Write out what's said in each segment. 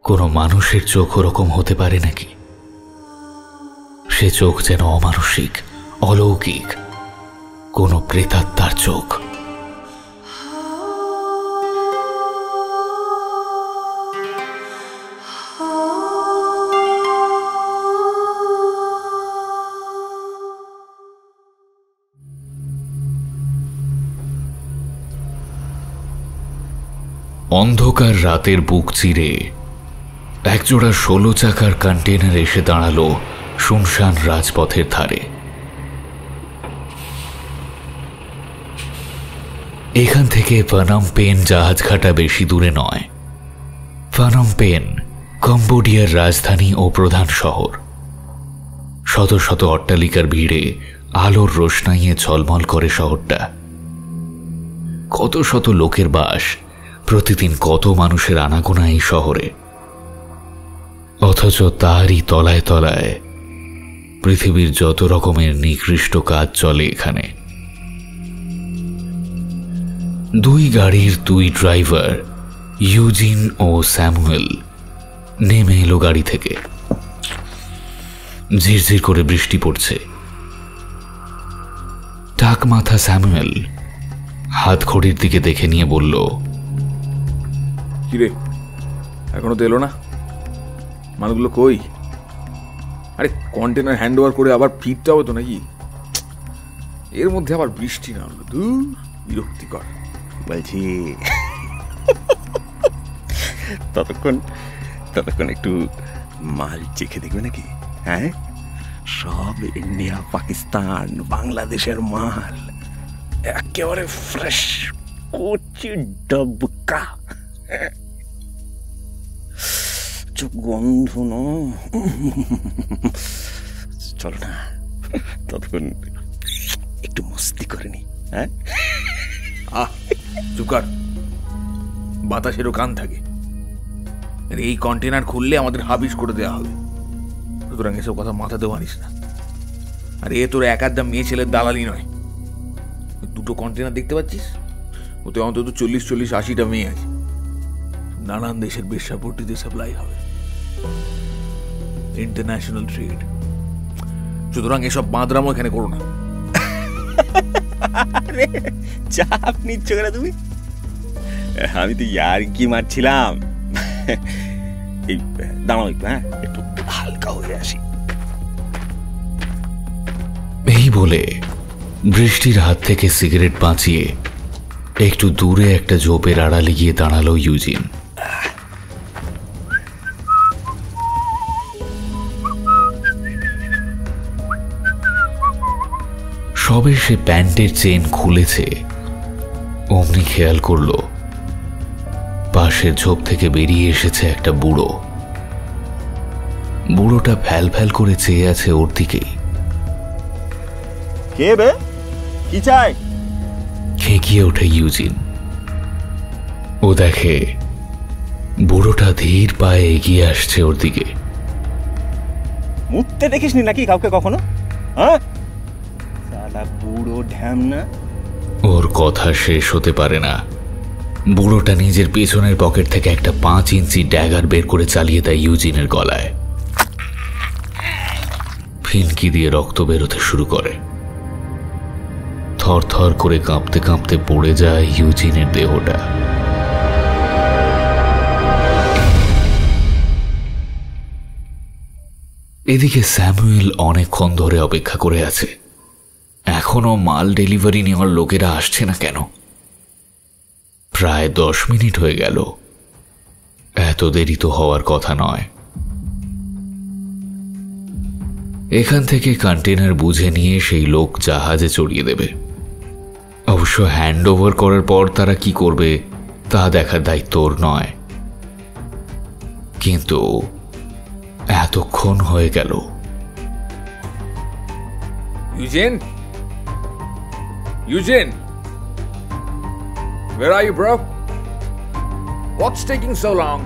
কোনো মানুষের চোখ ওরকম হতে পারে নাকি? সে চোখ যেন অমানসিক, অলৌকিক, কোনো প্রেতাত্মার চোখ। অন্ধকার রাতের বুক চিরে একজোড়া 16 চাকার কন্টেনার এসে দাঁড়ালো শুনশান রাজপথের ধারে। এখান থেকে ফনম পেন জাহাজঘাটা বেশি দূরে নয়। ফনম পেন কম্বোডিয়ার রাজধানী ও প্রধান শহর। শত শত অট্টালিকার ভিড়ে আলোর রোশনাইয়ে ঝলমল করে শহরটা। কত শত লোকের বাস, প্রতিদিন কত মানুষের আনাগোনা এই শহরে। অথচ তারই তলায় তলায় পৃথিবীর যত রকমের নিকৃষ্ট কাজ চলে এখানে। দুই গাড়ির দুই ড্রাইভার ইউজিন ও স্যামুয়েল নেমে এলো গাড়ি থেকে। ঝিরঝির করে বৃষ্টি পড়ছে। টাক মাথা স্যামুয়েল হাত ঘড়ির দিকে দেখে নিয়ে বলল, কিরে, এখনো তো এলো না? মালগুলো কই? আরে কন্টেনার হ্যান্ড ওভার করে আবার ফিরতে হবে তো নাকি? এর মধ্যে আবার বৃষ্টি না হলো, দূর বিরক্তিকর। বলছি ততক্ষণ একটু মাল চেখে দেখবে নাকি? হ্যাঁ, সব ইন্ডিয়া, পাকিস্তান, বাংলাদেশের মাল, একেবারে ফ্রেশ, কচি ডবকা, গন্ধ না। চলো না, ততক্ষণ একটু মস্তি করে নি। হ্যাঁ, চুকার, বাতাসেরও কান থাকে। এই কন্টেনার খুললে আমাদের হাবিস করে দেওয়া হবে, সুতরাং এসব কথা মাথাতেও আনিস না। আর এ তোর এক আধটা মেয়ে ছেলের দালালি নয়। দুটো কন্টেনার দেখতে পাচ্ছিস, ওতে অন্তত 40-80টা মেয়ে আছে। নানান দেশের বেশ্যাপট্টিতে সাপ্লাই হবে, ইন্টারন্যাশনাল ট্রেড। সুতরাং এসব বাঁদরামও এখানে করো না। চাপ নিচ্ছ কেন তুমি? আমি তো ইয়ার কি মারছিলাম। এই দাঁড়াও একটু, হ্যাঁ, একটু হালকা হয়ে আসি। এই বলে বৃষ্টির হাত থেকে সিগারেট বাঁচিয়ে একটু দূরে একটা ঝোপের আড়ালে গিয়ে দাঁড়ালো ইউজিন। সবে সে প্যান্টের চেন খুলেছে, অমনি খেয়াল করল পাশের ঝোপ থেকে বেরিয়ে এসেছে একটা বুড়ো। বুড়োটা ফ্যাল ফ্যাল করে চেয়ে আছে ওর দিকেই। কে বে? কি চাই? খেকিয়ে ওঠে ইউজিন। ও দেখে বুড়োটা ধীর পায়ে এগিয়ে আসছে ওর দিকে। মুততে দেখিসনি নাকি কাউকে কখনো? হ্যাঁ, সালা বুড়ো ঢ্যামনা। ওর কথা শেষ হতে পারে না, বুড়োটা নিজের পেছনের পকেট থেকে একটা 5 ইঞ্চি ড্যাগার বের করে চালিয়ে দেয় ইউজিনের গলায়। ফিনকি দিয়ে রক্ত বেরোতে শুরু করে। থর থর করে কাঁপতে কাঁপতে পড়ে যায় ইউজিনের দেহটা। এদিকে স্যামুয়েল অনেকক্ষণ ধরে অপেক্ষা করে আছে। এখনো মাল ডেলিভারি নেওয়ার লোকেরা আসছে না কেন? প্রায় 10 মিনিট হয়ে গেল। এত দেরি তো হওয়ার কথা নয়। এখান থেকে কন্টেনার বুঝে নিয়ে সেই লোক জাহাজে চড়িয়ে দেবে। অবশ্য হ্যান্ড ওভার করার পর তারা কি করবে তা দেখার দায়িত্ব ওর নয়। কিন্তু এতক্ষণ হয়ে গেল। Eugene, where are you, bro? What's taking so long?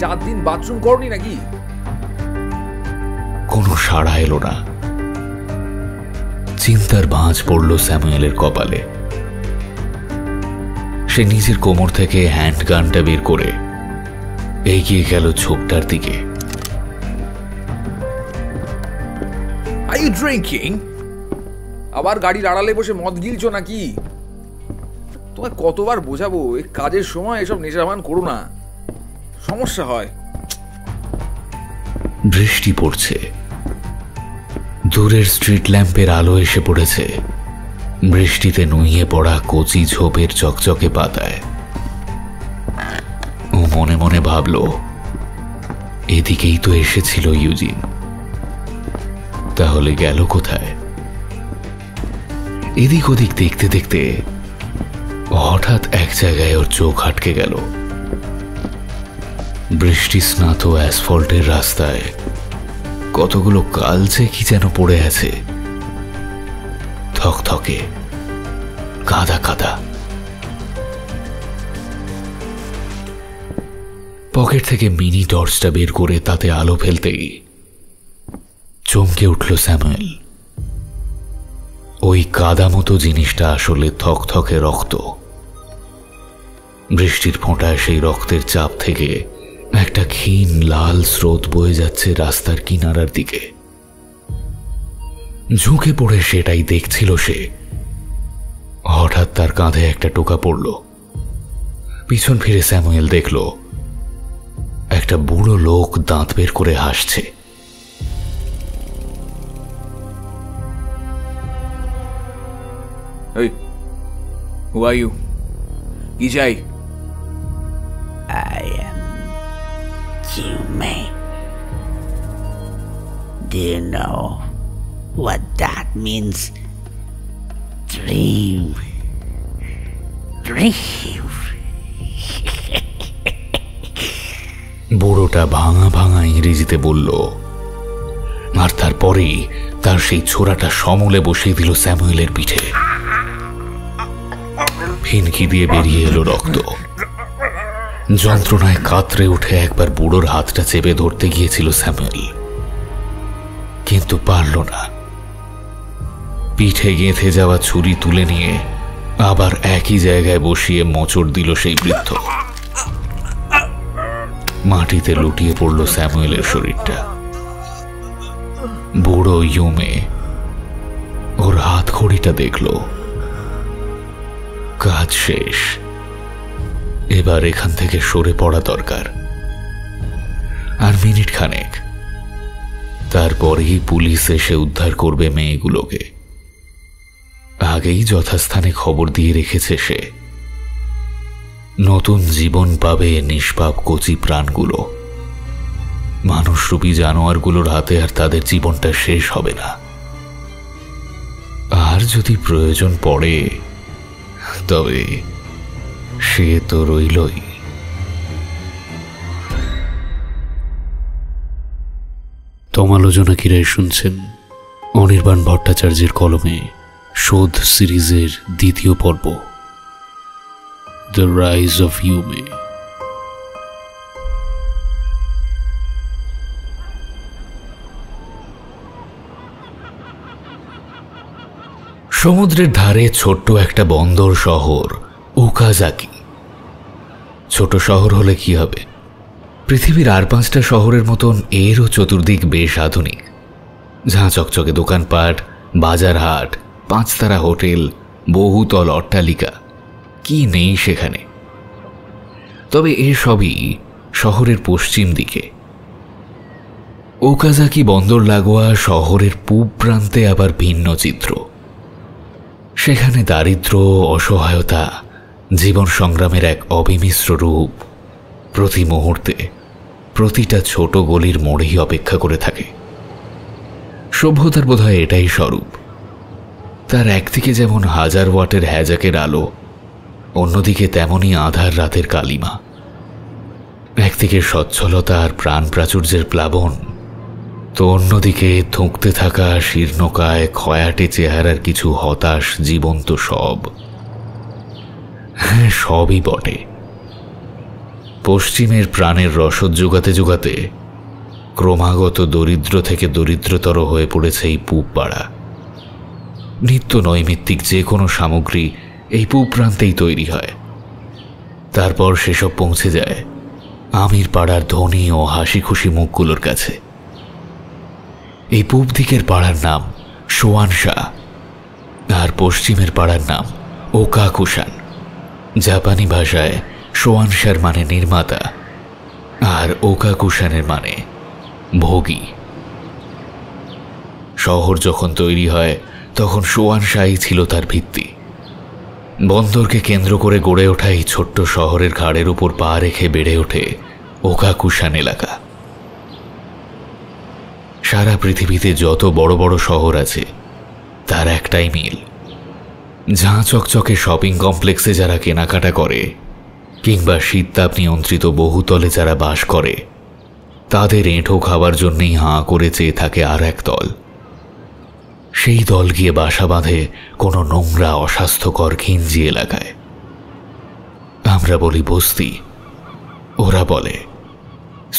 4 দিন বাথরুম করনি নাকি? কোনো সাড়া এলো না। চিন্তার ভাঁজ পড়ল স্যামুয়েলের কপালে। সে নিজের কোমর থেকে হ্যান্ড গানটা বের করে এগিয়ে গেল ঝোপটার দিকে। Are you drinking? আবার গাড়ির আড়ালে বসে মদ গিলছো নাকি? তোমায় কতবার বোঝাবো এই কাজের সময় এসব নেশাভান করো না, সমস্যা হয়। বৃষ্টি পড়ছে, দূরের স্ট্রিট ল্যাম্পের আলো এসে পড়েছে বৃষ্টিতে নুইয়ে পড়া কচি ঝোপের চকচকে পাতায়। ও মনে মনে ভাবল, এদিকেই তো এসেছিল ইউজিন, তাহলে গেল কোথায়? এদিক ওদিক দেখতে দেখতে হঠাৎ এক জায়গায় ওর চোখ আটকে গেল। বৃষ্টি স্নাত অ্যাসফল্টের রাস্তায় কতগুলো কালচে কি যেন পড়ে আছে, থকথকে কাদা কাদা। পকেট থেকে মিনি টর্চটা বের করে তাতে আলো ফেলতেই চমকে উঠল স্যামুয়েল। ওই কাদা মতো জিনিসটা আসলে থকথকে রক্ত। বৃষ্টির ফোঁটায় সেই রক্তের চাপ থেকে একটা ক্ষীণ লাল স্রোত বয়ে যাচ্ছে রাস্তার কিনারার দিকে। ঝুঁকে পড়ে সেটাই দেখছিল সে। হঠাৎ তার কাঁধে একটা টোকা পড়ল। পিছন ফিরে স্যামুয়েল দেখল একটা বুড়ো লোক দাঁত বের করে হাসছে। Hey, who are you? কি চাই? I am Yume. Do you know what that means? Dream. Dream. বুড়োটা ভাঙা ভাঙা ইংরেজিতে বলল, আর তারপরেই তার সেই ছোরাটা সমূলে বসিয়ে দিল স্যামুয়েলের পিঠে। ফিনকি দিয়ে বেরিয়ে এলো রক্ত। যন্ত্রণায় কাতরে উঠে একবার বুড়োর হাতটা চেপে ধরতে গিয়েছিল স্যামুয়েল, কিন্তু পারল না। পিঠে গেঁথে যাওয়া ছুরি তুলে নিয়ে আবার একই জায়গায় বসিয়ে মোচড় দিল সেই বৃদ্ধ। মাটিতে লুটিয়ে পড়ল স্যামুয়েলের শরীরটা। বুড়ো ইউমে ওর হাত ঘড়িটা দেখল। কাজ শেষ, এবার এখান থেকে সরে পড়া দরকার। আর মিনিট খানেক, তারপরেই পুলিশ এসে উদ্ধার করবে মেয়েগুলোকে। আগেই যথাস্থানে খবর দিয়ে রেখেছে সে। নতুন জীবন পাবে নিষ্পাপ কচি প্রাণগুলো। মানুষরূপী জানোয়ারগুলোর হাতে আর তাদের জীবনটা শেষ হবে না। আর যদি প্রয়োজন পড়ে তবে সে তো রইলই। তমালোচনা কিরায় শুনছেন অনির্বাণ ভট্টাচার্যের কলমে শোধ সিরিজের দ্বিতীয় পর্ব, দ্য রাইজ অফ ইউমে। সমুদ্রের ধারে ছোট্ট একটা বন্দর শহর ওকাজাকি। ছোট শহর হলে কি হবে, পৃথিবীর আর 5টা শহরের মতন এরও চতুর্দিক বেশ আধুনিক। ঝাঁ চকচকে দোকানপাট, বাজার হাট, 5 তারা হোটেল, বহুতল অট্টালিকা, কি নেই সেখানে। তবে এসবই শহরের পশ্চিম দিকে। ওকাজাকি বন্দর লাগোয়া শহরের পূব প্রান্তে আবার ভিন্ন চিত্র। সেখানে দারিদ্র্য, অসহায়তা, জীবন সংগ্রামের এক অবিমিশ্র রূপ প্রতি মুহূর্তে প্রতিটা ছোট গলির মোড়েই অপেক্ষা করে থাকে। সভ্যতার বোধহয় এটাই স্বরূপ। তার একদিকে যেমন 1000 ওয়াটের হ্যাজাকের আলো, অন্যদিকে তেমনই আধার রাতের কালিমা। একদিকে সচ্ছলতা আর প্রাণ প্রাচুর্যের প্লাবন, তো অন্যদিকে থুঁকতে থাকা শীর্ণকায় খয়াটে চেহারার কিছু হতাশ জীবন্ত সব। হ্যাঁ, সবই বটে। পশ্চিমের প্রাণের রসদ যোগাতে যোগাতে ক্রমাগত দরিদ্র থেকে দরিদ্রতর হয়ে পড়েছে এই পূব পাড়া। নিত্য নৈমিত্তিক যে কোনো সামগ্রী এই পূব প্রান্তেই তৈরি হয়। তারপর সেসব পৌঁছে যায় আমির পাড়ার ধনী ও হাসি খুশি মুখগুলোর কাছে। এই পূব দিকের পাড়ার নাম সোয়ানশা, আর পশ্চিমের পাড়ার নাম ওকাকুশান। জাপানি ভাষায় সোয়ানশার মানে নির্মাতা, আর ওকাকুশানের মানে ভোগী। শহর যখন তৈরি হয় তখন সোয়ানশাই ছিল তার ভিত্তি। বন্দরকে কেন্দ্র করে গড়ে ওঠা এই ছোট্ট শহরের ঘাড়ের উপর পা রেখে বেড়ে ওঠে ওকাকুশান এলাকা। সারা পৃথিবীতে যত বড় বড় শহর আছে তার একটাই মিল, ঝাঁ চকচকে শপিং কমপ্লেক্সে যারা কেনাকাটা করে কিংবা শীততাপ নিয়ন্ত্রিত বহুতলে যারা বাস করে, তাদের এঁঠো খাবার জন্যই হাঁ করে চেয়ে থাকে আর এক দল। সেই দল গিয়ে বাসা বাঁধে কোনো নোংরা অস্বাস্থ্যকর ঘিঞ্জি এলাকায়। আমরা বলি বস্তি, ওরা বলে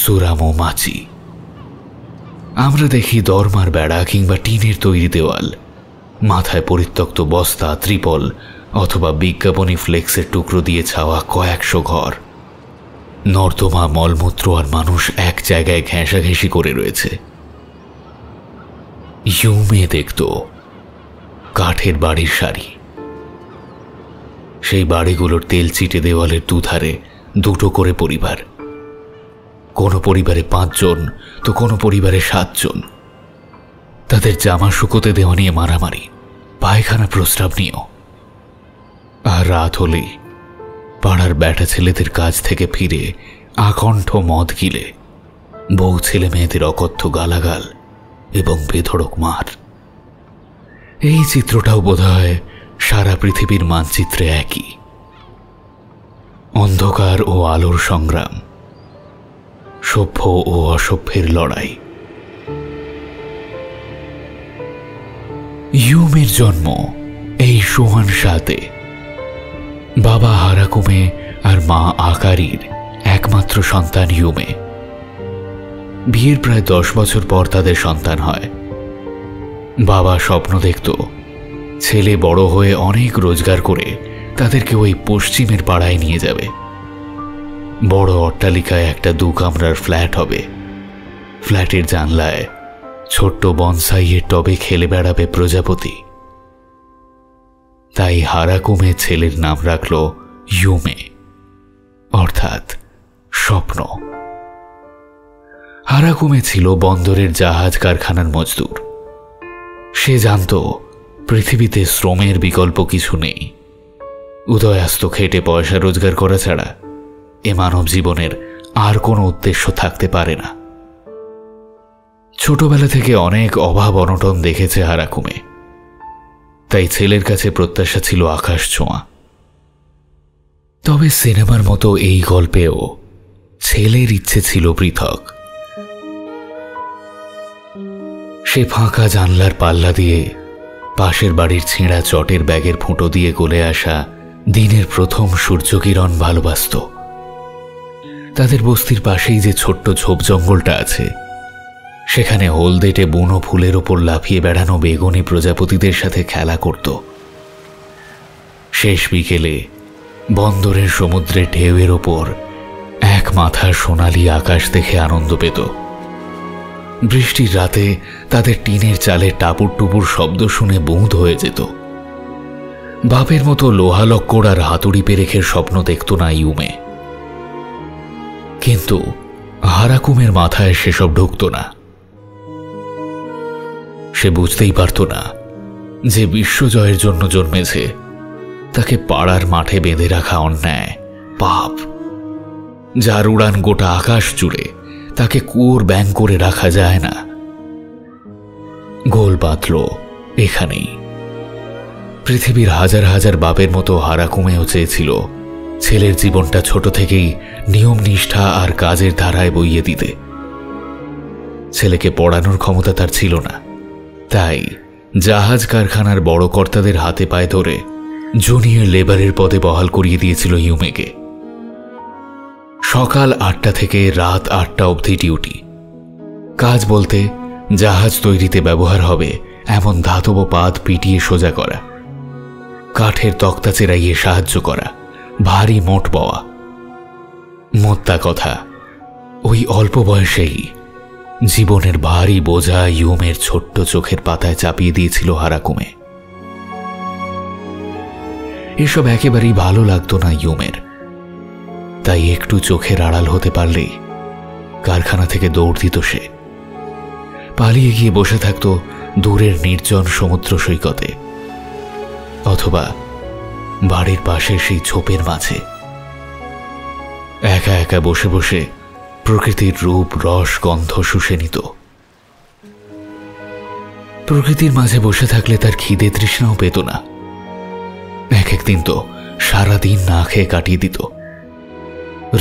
সুরামো মাচি। আমরা দেখি দরমার বেড়া কিংবা টিনের তৈরি দেওয়াল, মাথায় পরিত্যক্ত বস্তা, ত্রিপল অথবা বিজ্ঞাপনী ফ্লেক্সের টুকরো দিয়ে ছাওয়া কয়েকশো ঘর। নর্দমা, মলমূত্র আর মানুষ এক জায়গায় ঘেঁষাঘেঁষি করে রয়েছে। ইউমে দেখত কাঠের বাড়ির সারি। সেই বাড়িগুলোর তেল চিটে দেওয়ালের দুধারে দুটো করে পরিবার, কোনো পরিবারে 5 জন তো কোনো পরিবারে 7 জন। তাদের জামা শুকোতে দেওয়া নিয়ে মারামারি, পায়খানা প্রস্রাব নিয়েও। আর রাত হলেই পাড়ার ব্যাটা ছেলেদের কাজ থেকে ফিরে আকণ্ঠ মদ গিলে বউ ছেলে মেয়েদের অকথ্য গালাগাল এবং বেধড়ক মার। এই চিত্রটাও বোধহয় সারা পৃথিবীর মানচিত্রে একই। অন্ধকার ও আলোর সংগ্রাম, সভ্য ও অসভ্যের লড়াই। ইউমের জন্ম এই সোয়ানশাতে। বাবা হারাকুমে আর মা আকারির একমাত্র সন্তান ইউমে। বিয়ের প্রায় 10 বছর পর তাদের সন্তান হয়। বাবা স্বপ্ন দেখত ছেলে বড় হয়ে অনেক রোজগার করে তাদেরকে ওই পশ্চিমের পাড়ায় নিয়ে যাবে। বড় অট্টালিকায় একটা 2 কামরার ফ্ল্যাট হবে। ফ্ল্যাটের জানলায় ছোট্ট বনসাইয়ের টবে খেলে বেড়াবে প্রজাপতি। তাই হারাকুমে ছেলের নাম রাখল ইউমে, অর্থাৎ স্বপ্ন। হারাকুমে ছিল বন্দরের জাহাজ কারখানার মজদুর। সে জানত পৃথিবীতে শ্রমের বিকল্প কিছু নেই। উদয়াস্ত খেটে পয়সা রোজগার করা ছাড়া এ মানব জীবনের আর কোনো উদ্দেশ্য থাকতে পারে না। ছোটবেলা থেকে অনেক অভাব অনটন দেখেছে হারাকুমে, তাই ছেলের কাছে প্রত্যাশা ছিল আকাশ ছোঁয়া। তবে সিনেমার মতো এই গল্পেও ছেলের ইচ্ছে ছিল পৃথক। সে ফাঁকা জানলার পাল্লা দিয়ে পাশের বাড়ির ছেঁড়া চটের ব্যাগের ফুটো দিয়ে গলে আসা দিনের প্রথম সূর্যকিরণ ভালোবাসত। তাদের বস্তির পাশেই যে ছোট্ট ঝোপ জঙ্গলটা আছে, সেখানে হলদেটে বুনো ফুলের ওপর লাফিয়ে বেড়ানো বেগুনি প্রজাপতিদের সাথে খেলা করত। শেষ বিকেলে বন্দরের সমুদ্রের ঢেউয়ের ওপর এক মাথার সোনালি আকাশ দেখে আনন্দ পেত। বৃষ্টির রাতে তাদের টিনের চালের টাপুর টুপুর শব্দ শুনে বুঁদ হয়ে যেত। বাপের মতো লোহালক্কড় আর হাতুড়ি পেরেখের স্বপ্ন দেখত না ইউমে। কিন্তু হারাকুমের মাথায় সেসব ঢুকত না। সে বুঝতেই পারত না যে বিশ্বজয়ের জন্য জন্মেছে তাকে পাড়ার মাঠে বেঁধে রাখা অন্যায়, পাপ। যার উড়ান গোটা আকাশ জুড়ে তাকে কুয়োর ব্যাং করে রাখা যায় না। গোল বাঁধল এখানেই। পৃথিবীর হাজার হাজার বাপের মতো হারাকুমেও চেয়েছিল ছেলের জীবনটা ছোট থেকেই নিয়ম নিষ্ঠা আর কাজের ধারায় বইয়ে দিতে। ছেলেকে পড়ানোর ক্ষমতা তার ছিল না, তাই জাহাজ কারখানার বড় কর্তাদের হাতে পায়ে ধরে জুনিয়র লেবারের পদে বহাল করিয়ে দিয়েছিল ইউমেকে। সকাল 8টা থেকে রাত 8টা অবধি ডিউটি। কাজ বলতে জাহাজ তৈরিতে ব্যবহার হবে এমন ধাতব পাত পিটিয়ে সোজা করা, কাঠের তক্তা চেরাইয়ে সাহায্য করা, ভারী মোট বওয়া। মোদ্দা কথা, ওই অল্প বয়সেই জীবনের ভারী বোঝা ইউমের ছোট্ট চোখের পাতায় চাপিয়ে দিয়েছিল হারাকুমে। এসব একেবারেই ভালো লাগতো না ইউমের, তাই একটু চোখের আড়াল হতে পারলেই কারখানা থেকে দৌড় দিত সে। পালিয়ে গিয়ে বসে থাকত দূরের নির্জন সমুদ্র সৈকতে অথবা বাড়ির পাশে সেই ঝোপের মাঝে। একা একা বসে বসে প্রকৃতির রূপ রস গন্ধ শুষে নিত। প্রকৃতির মাঝে বসে থাকলে তার খিদে তৃষ্ণাও পেত না। এক একদিন তো সারাদিন না খেয়ে কাটিয়ে দিত।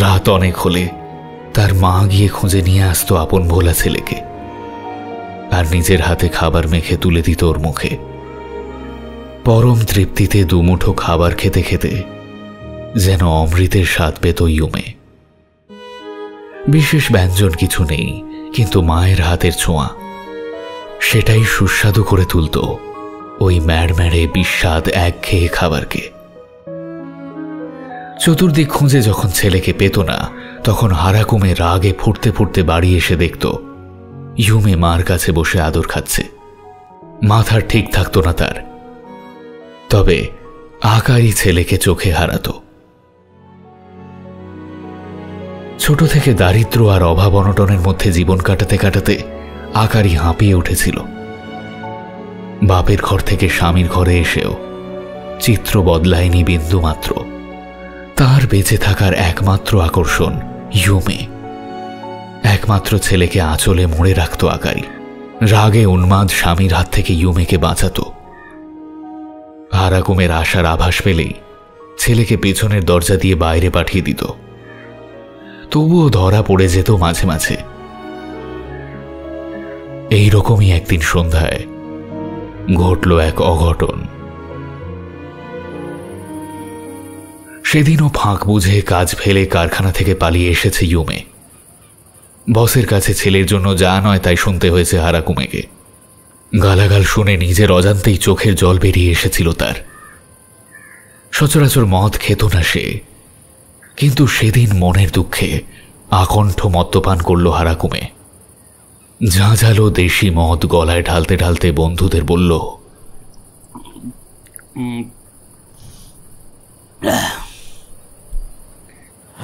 রাত অনেক হলে তার মা গিয়ে খুঁজে নিয়ে আসতো আপন ভোলা ছেলেকে, আর নিজের হাতে খাবার মেখে তুলে দিত ওর মুখে। পরম তৃপ্তিতে দুমুঠো খাবার খেতে খেতে যেন অমৃতের স্বাদ পেত ইউমে। বিশেষ ব্যঞ্জন কিছু নেই, কিন্তু মায়ের হাতের ছোঁয়া সেটাই সুস্বাদু করে তুলত ওই ম্যাড়ম্যাড়ে বিস্বাদ একঘেয়ে খাবারকে। চতুর্দিক খুঁজে যখন ছেলেকে পেত না, তখন হারাকুমে রাগে ফুটতে ফুটতে বাড়ি এসে দেখত ইউমে মার কাছে বসে আদর খাচ্ছে। মাথার ঠিক থাকতো না তার, তবে আকারই ছেলেকে চোখে হারাতো। ছোট থেকে দারিদ্র আর অভাব অনটনের মধ্যে জীবন কাটাতে কাটাতে আকারই হাঁপিয়ে উঠেছিল। বাপের ঘর থেকে স্বামীর ঘরে এসেও চিত্র বদলায়নি বিন্দু মাত্র। তার বেঁচে থাকার একমাত্র আকর্ষণ ইউমে। একমাত্র ছেলেকে আঁচলে মুড়ে রাখত আকারী। রাগে উন্মাদ স্বামীর হাত থেকে ইউমেকে বাঁচাত। হারাকুমের আশার আভাস পেলেই ছেলেকে পেছনের দরজা দিয়ে বাইরে পাঠিয়ে দিত। তবুও ধরা পড়ে যেত মাঝে মাঝে। এইরকমই একদিন সন্ধ্যায় ঘটল এক অঘটন। সেদিনও ফাঁক বুঝে কাজ ফেলে কারখানা থেকে পালিয়ে এসেছে ইউমে। বসের কাছে ছেলের জন্য যা নয় তাই শুনতে হয়েছে হারাকুমেকে। গালাগাল শুনে নিজের অজান্তেই চোখের জল বেরিয়ে এসেছিল তার। সচরাচর মদ খেত না সে, কিন্তু সেদিন মনের দুঃখে আকণ্ঠ মদ্যপান করল হারাকুমে। ঝাঁঝালো দেশি মদ গলায় ঢালতে ঢালতে বন্ধুদের বলল,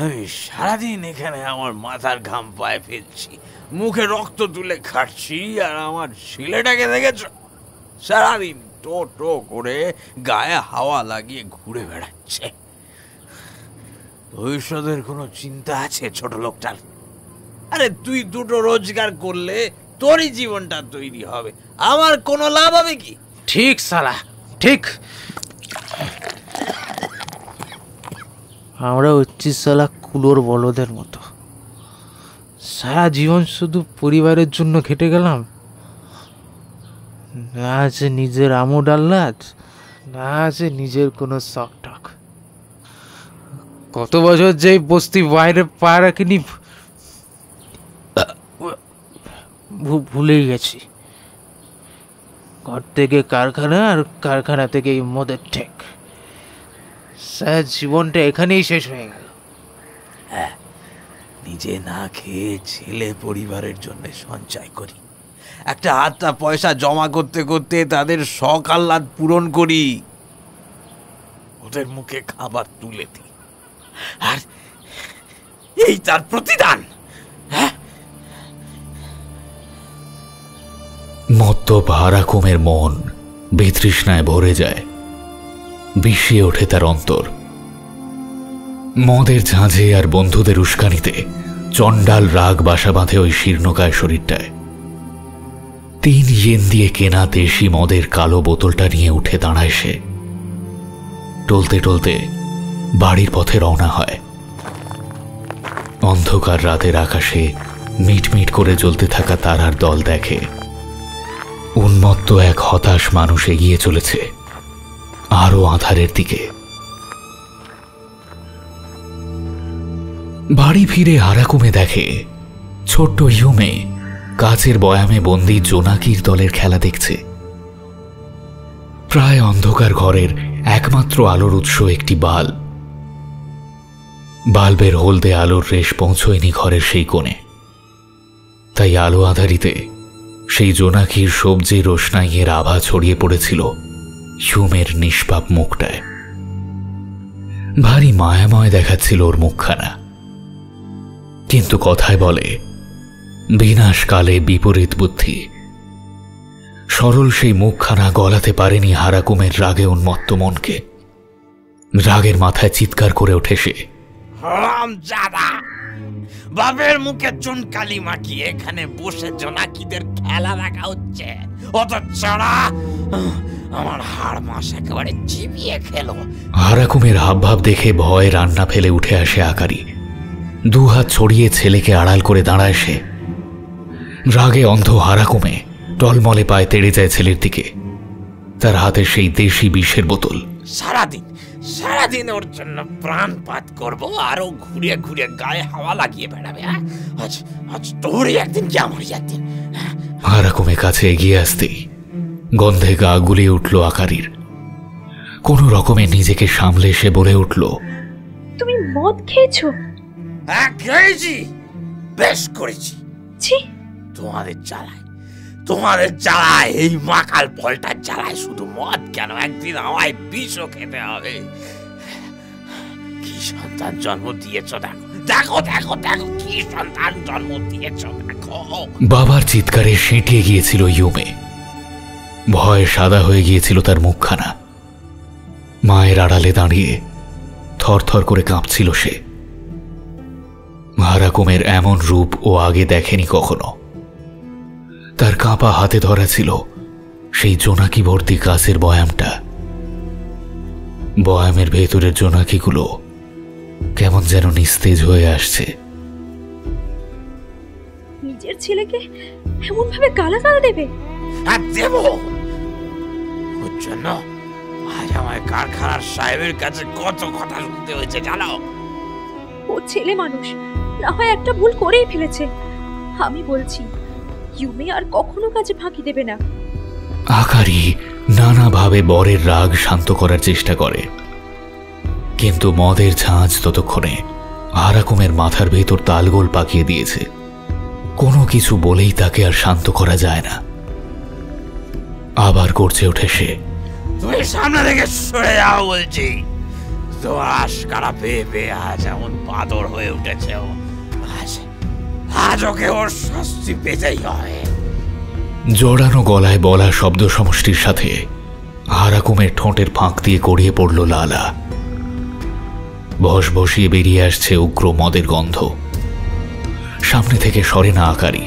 আমি সারাদিন এখানে আমার মাথার ঘাম পায়ে ফেলছি, মুখে রক্ত তুলে খাচ্ছি, আর আমার ছেলেটাকে দেখেছ সারাদিন টো টো করে গায়ে হাওয়া লাগিয়ে ঘুরে বেড়াচ্ছে। ভবিষ্যতের কোনো চিন্তা আছে ছোট লোকটার? আরে তুই দুটো রোজগার করলে তোরই জীবনটা তৈরি হবে, আমার কোনো লাভ হবে কি? ঠিক সালা, ঠিক। আমরা হচ্ছি সালা কুলোর বলদের মতো। সারা জীবন শুধু পরিবারের জন্য খেটে গেলাম। না আছে নিজের আমোদ আহ্লাদ, না আছে নিজের কোনো শখ টক। কত বছর যে বস্তি বাইরে পা রাখিনি ভুলেই গেছি। ঘর থেকে কারখানা, আর কারখানা থেকে এই মদের ঠেক। সারা জীবনটা এখানেই শেষ হয়ে গেল। হ্যাঁ, নিজে না খেয়ে ছেলে পরিবারের জন্য সঞ্চয় করি, একটা হাতটা পয়সা জমা করতে করতে তাদের শখ আহ্লাদ পূরণ করি, ওদের মুখে খাবার তুলে দিই, আর এই তার প্রতিদান। হ্যাঁ, মদ্যপ হারাকুমের মন বিতৃষ্ণায় ভরে যায়, বিষিয়ে ওঠে তার অন্তর। মদের ঝাঁঝে আর বন্ধুদের উস্কানিতে চণ্ডাল রাগ বাসা বাঁধে ওই শীর্ণকায় শরীরটায়। 3 ইয়েন দিয়ে কেনা দেশি মদের কালো বোতলটা নিয়ে উঠে দাঁড়ায় সে। টলতে টলতে বাড়ির পথে রওনা হয়। অন্ধকার রাতের আকাশে মিটমিট করে জ্বলতে থাকা তারার দল দেখে। উন্মত্ত এক হতাশ মানুষ এগিয়ে চলেছে আরো আঁধারের দিকে। বাড়ি ফিরে হারাকুমে দেখে ছোট্ট ইউমে কাচের বয়ামে বন্দি জোনাকির দলের খেলা দেখছে। প্রায় অন্ধকার ঘরের একমাত্র আলোর উৎস একটি বাল্ব। বাল্বের হলদে আলোর রেশ পৌঁছয়নি ঘরের সেই কোণে। তাই আলো আঁধারিতে সেই জোনাকির সবজি রোশনাইয়ের আভা ছড়িয়ে পড়েছিল ইউমের নিষ্পাপ মুখটায়। ভারী মায়াময় দেখাচ্ছিল ওর মুখখানা, কিন্তু কথায় বলে বিনাশকালে বিপরীত বুদ্ধি। সরল সেই মুখখানা গলাতে পারেনি হারাকুমের রাগে উন্মত্ত মনকে। রাগের মাথায় চিৎকার করে ওঠে সে, হারামজাদা! বাপের মুখে চুনকালি মাখিয়ে এখানে বসে জোনাকিদের খেলা দেখা হচ্ছে, অথচ আমার হাড় মাস একেবারে চিবিয়ে খেলো। হারাকুমের হাবভাব দেখে ভয়ে রান্না ফেলে উঠে আসে আকারি। দুহাত ছড়িয়ে ছেলেকে আড়াল করে দাঁড়ায় সে। রাগে অন্ধ হারাকুমে টলমলে পায়ে তেড়ে যায় ছেলের দিকে। তার হাতে সেই দেশি বিষের বোতল। সারাদিন ওর জন্য প্রাণপাত করবো, আরো ঘুরে ঘুরে গায়ে হাওয়া লাগিয়ে বেড়াবে। আজ তোরই একদিন কি আমারই একদিন। হারাকুমে কাছে এগিয়ে আসতেই গন্ধে গা গুলিয়ে উঠল আকারির। কোন রকমে নিজেকে সামলে সে বলে উঠল, তুমি মদ খেয়েছো? হ্যাঁ, খেয়েছি, বেশ করেছি। ছি, তোমাদের জ্বালায় এই মাকাল ফলটার জ্বালায় শুধু মদ কেন, একদিন আমায় বিষও খেতে হবে। কি সন্তান জন্ম দিয়েছ দেখো, দেখো দেখো দেখো, কি সন্তান জন্ম দিয়েছ দেখো। বাবার চিৎকারে সেঁটিয়ে গিয়েছিল ইউমে। ভয়ে সাদা হয়ে গিয়েছিল তার মুখখানা। মায়ের আড়ালে দাঁড়িয়ে থরথর করে কাঁপছিল সে। হারাকুমের এমন রূপ ও আগে দেখেনি কখনো। তার কাঁপা হাতে ধরা ছিল সেই জোনাকি ভর্তি কাঁচের বয়ামটা। বয়ামের ভেতরের জোনাকিগুলো কেমন যেন নিস্তেজ হয়ে আসছে। নিজের ছেলেকে এমন ভাবে গালাগাল দেবে? আর দেব, ওর জন্য আজ আমার কারখানার সাহেবের কাছে কত কথা শুনতে হয়েছে জানো। ও ছেলে মানুষ, না হয় একটা ভুল করেই ফেলেছে। আমি বলছি ইউমে আর কখনো কাজে ফাঁকি দেবে না। আকারি নানাভাবে বরের রাগ শান্ত করার চেষ্টা করে, কিন্তু মদের ঝাঁজ ততক্ষণে হারাকুমের মাথার ভেতর তালগোল পাকিয়ে দিয়েছে। কোনো কিছু বলেই তাকে আর শান্ত করা যায় না। আবার গর্জে ওঠে সে, তুমি সামনে থেকে সরে যাও বলছি। তোমার আশকারা পেয়ে পেয়ে আজ এমন বাদর হয়ে উঠেছে। আজ ওকে ওর শাস্তি পেতেই হয়। জড়ানো গলায় বলা শব্দ সমষ্টির সাথে হারাকুমের ঠোঁটের ফাঁক দিয়ে গড়িয়ে পড়ল লালা। বস বসিয়ে বেরিয়ে আসছে উগ্র মদের গন্ধ। সামনে থেকে সরে না আকারি।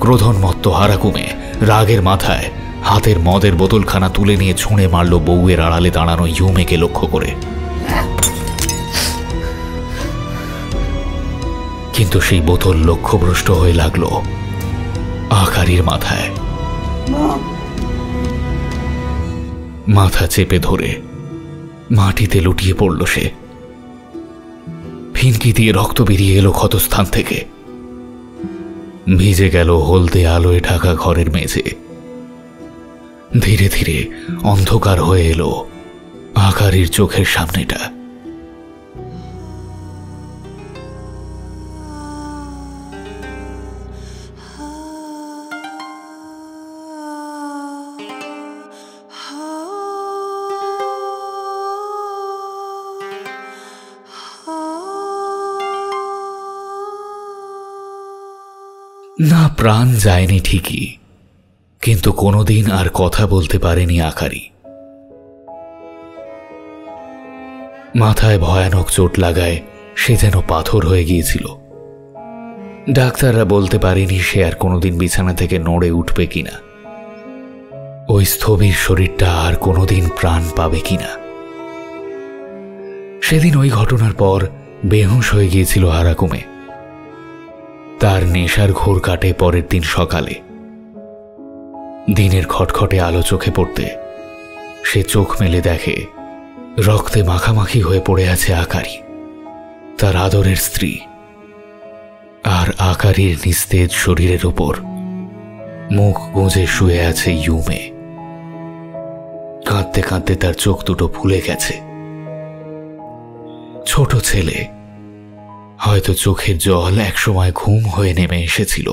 ক্রোধনমত্ত হারাকুমে রাগের মাথায় হাতের মদের বোতলখানা তুলে নিয়ে ছুঁড়ে মারল বউয়ের আড়ালে দাঁড়ানো ইউমেকে লক্ষ্য করে। কিন্তু সেই বোতল লক্ষ্যভ্রষ্ট হয়ে লাগল আকারির মাথায়। মাথা চেপে ধরে মাটিতে লুটিয়ে পড়ল সে। ফিনকি দিয়ে রক্ত বেরিয়ে এলো ক্ষতস্থান থেকে। ভিজে গেল হলদে আলোয় ঢাকা ঘরের মেঝে। ধীরে ধীরে অন্ধকার হয়ে এলো আকারির চোখের সামনেটা। না, প্রাণ যায়নি ঠিকই, কিন্তু কোনোদিন আর কথা বলতে পারেনি আকারি। মাথায় ভয়ানক চোট লাগায় সে যেন পাথর হয়ে গিয়েছিল। ডাক্তাররা বলতে পারেনি সে আর কোনোদিন বিছানা থেকে নড়ে উঠবে কিনা, ওই স্থবির শরীরটা আর কোনোদিন প্রাণ পাবে কিনা। সেদিন ওই ঘটনার পর বেহুঁশ হয়ে গিয়েছিল হারাকুমে। তার নেশার ঘোর কাটে পরের দিন সকালে। দিনের খটখটে আলো চোখে পড়তে সে চোখ মেলে দেখে রক্তে মাখামাখি হয়ে পড়ে আছে আকারি, তার আদরের স্ত্রী। আর আকারির নিস্তেজ শরীরের উপর মুখ গুঁজে শুয়ে আছে ইউমে। কাঁদতে কাঁদতে তার চোখ দুটো ফুলে গেছে। ছোট ছেলে, হয়তো চোখের জল একসময় ঘুম হয়ে নেমে এসেছিল।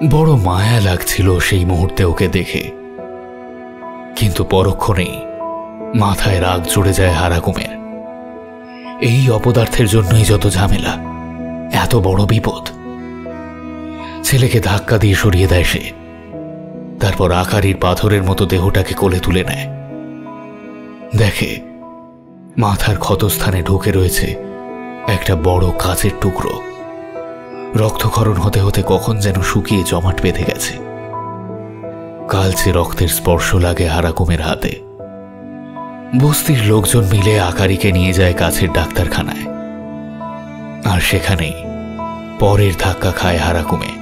বড় মায়া লাগছিল সেই মুহূর্তে ওকে দেখে, কিন্তু পরক্ষণেই মাথায় রাগ জুড়ে যায় হারাকুমের। এই অপদার্থের জন্যই যত ঝামেলা, এত বড় বিপদ। ছেলেকে ধাক্কা দিয়ে সরিয়ে দেয় সে, তারপর আকারির পাথরের মতো দেহটাকে কোলে তুলে নেয়। দেখে মাথার ক্ষতস্থানে ঢুকে রয়েছে একটা বড় কাচের টুকরো। রক্তক্ষরণ হতে হতে কখন যেন শুকিয়ে জমাট বেঁধে গেছে। কালচে রক্তের স্পর্শ লাগে হারাকুমের হাতে। বস্তির লোকজন মিলে আকারিকে নিয়ে যায় কাছের ডাক্তারখানায়, আর সেখানেই পরের ধাক্কা খায় হারাকুমে।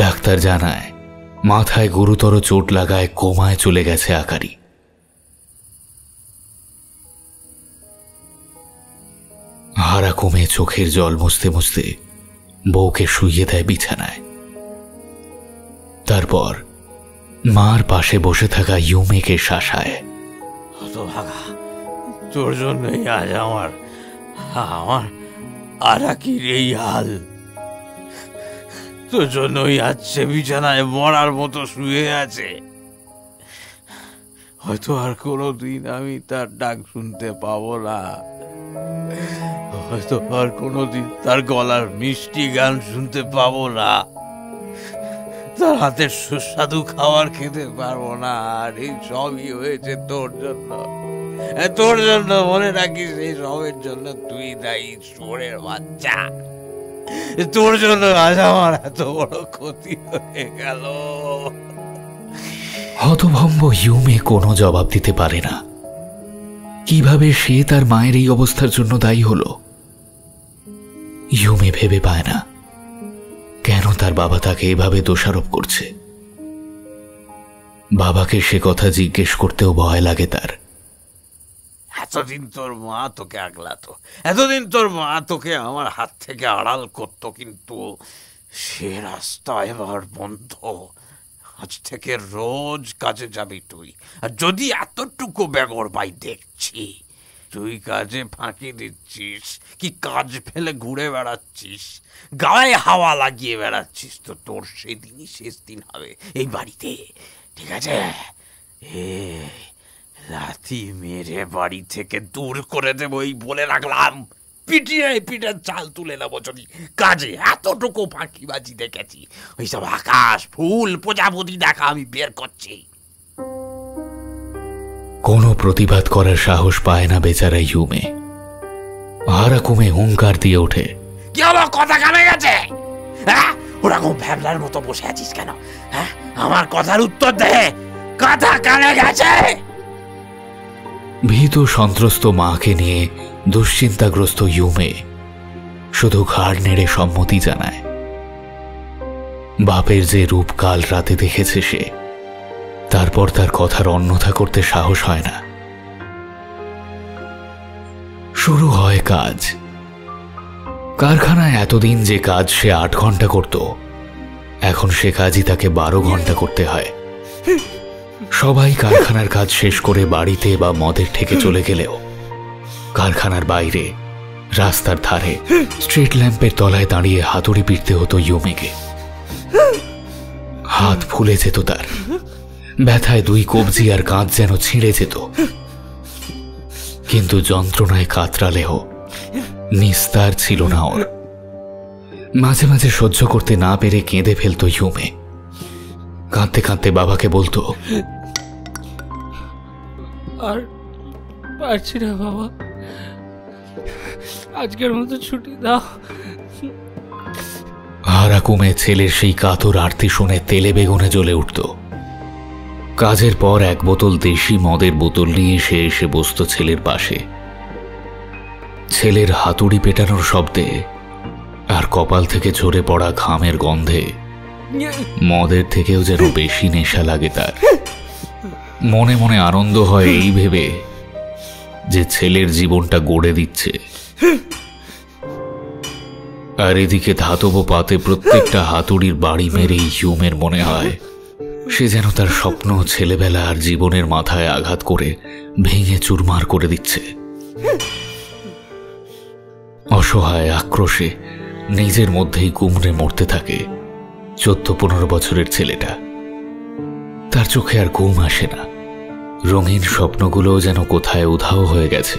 ডাক্তার জানায় মাথায় গুরুতর চোট লাগায় কোমায় চলে গেছে আকারি। হারাকুমে চোখের জল মুছতে মুছতে বউকে শুইয়ে দেয় বিছানায়। তারপর মার পাশে বসে থাকা ইউমেকে শাসায়। হতভাগা, তোর জন্যই আজ আমার আরাকির এই হাল। তোর জন্যই আজ সে বিছানায় মরার মতো শুয়ে আছে। হয়তো আর কোনোদিন আমি তার ডাক শুনতে পাবো না, হয়তো আর কোনোদিন তার গলার মিষ্টি গান শুনতে পাবো না, তার হাতের সুস্বাদু খাবার খেতে পারবো না। আর এই সবই হয়েছে তোর জন্য, তোর জন্য। মনে রাখিস, এই সবের জন্য তুই দায়ী, চোরের বাচ্চা। তোর জন্য আজ আমার এত বড় ক্ষতি হয়ে গেল। হতভম্ব ইউমে কোনো জবাব দিতে পারে না। কিভাবে সে তার মায়ের এই অবস্থার জন্য দায়ী হলো। ইউমে ভেবে পায় না কেন তার বাবা তাকে এভাবে দোষারোপ করছে। বাবাকে সে কথা জিজ্ঞেস করতেও ভয় লাগে তার। এতদিন তোর মা তোকে আগলাতো, এতদিন তোর মা তোকে আমার হাত থেকে আড়াল করতো, কিন্তু সে রাস্তা এবার বন্ধ। আজ থেকে রোজ কাজে যাবি তুই। আর যদি এতটুকু বেগর পাই দেখছি, তুই কাজে ফাঁকি দিচ্ছিস কি কাজ ফেলে ঘুরে বেড়াচ্ছিস, গায়ে হাওয়া লাগিয়ে বেড়াচ্ছিস, তো তোর সেদিনই শেষ দিন হবে এই বাড়িতে, ঠিক আছে? লাথি মেরে বাড়ি থেকে দূর করে দেবো এই বলে রাখলাম। পিটিয়ে পিঠের চাল তুলে নেবো যদি কাজে এতটুকু ফাঁকিবাজি দেখেছি। ওইসব আকাশ ফুল প্রজাপতি দেখা আমি বের করছি। কোনো প্রতিবাদ করার সাহস পায় না বেচারা ইউমে। হারাকুমে হুঙ্কার দিয়ে ওঠে, কি হলো? কথা কানে গেছে? হ্যাঁ, ওরকম ভ্যাবলার মতো বসে আছিস কেন? হ্যাঁ, আমার কথার উত্তর দে। কথা কানে গেছে? ভীত সন্ত্রস্ত মাকে নিয়ে দুশ্চিন্তাগ্রস্ত ইউমে শুধু ঘাড় নেড়ে সম্মতি জানায়। বাপের যে রূপ কাল রাতে দেখেছে সে, তারপর তার কথার অন্যথা করতে সাহস হয় না। শুরু হয় কাজ। কারখানায় এতদিন যে কাজ সে 8 ঘন্টা করত, এখন সে কাজই তাকে 12 ঘন্টা করতে হয়। সবাই কারখানার কাজ শেষ করে বাড়িতে বা মদের ঠেকে চলে গেলেও কারখানার বাইরে রাস্তার ধারে স্ট্রিট ল্যাম্পের তলায় দাঁড়িয়ে হাতুড়ি পিটতে হতো ইউমেকে। হাত ফুলে যেত তার, ব্যথায় 2 কবজি আর কাঁধ যেন ছিঁড়ে যেত, কিন্তু যন্ত্রণায় কাতরালেও নিস্তার ছিল না ওর। মাঝে মাঝে সহ্য করতে না পেরে কেঁদে ফেলত ইউমে। কাঁদতে কাঁদতে বাবাকে বলতো, আর পারছি না বাবা, আজকের মতো ছুটি দাও। হারাকুমে ছেলের সেই কাতর আরতি শুনে তেলে বেগুনে জ্বলে উঠত। কাজের পর 1 বোতল দেশি মদের বোতল নিয়ে সে এসে বসত ছেলের পাশে। ছেলের হাতুড়ি পেটানোর শব্দে আর কপাল থেকে ঝরে পড়া ঘামের গন্ধে মদের থেকেও যেন বেশি নেশা লাগে তার। মনে মনে আনন্দ হয় এই ভেবে যে ছেলের জীবনটা গড়ে দিচ্ছে। আর এদিকে ধাতব পাতে প্রত্যেকটা হাতুড়ির বাড়ি মেরেই ইউমের মনে হয় সে যেন তার স্বপ্ন, ছেলেবেলা আর জীবনের মাথায় আঘাত করে ভেঙে চুরমার করে দিচ্ছে। অসহায়, আক্রোশে নিজের মধ্যেই কুমড়ে মরতে থাকে 14-15 বছরের ছেলেটা। তার চোখে আর ঘুম আসে না, রঙিন স্বপ্নগুলো যেন কোথায় উধাও হয়ে গেছে।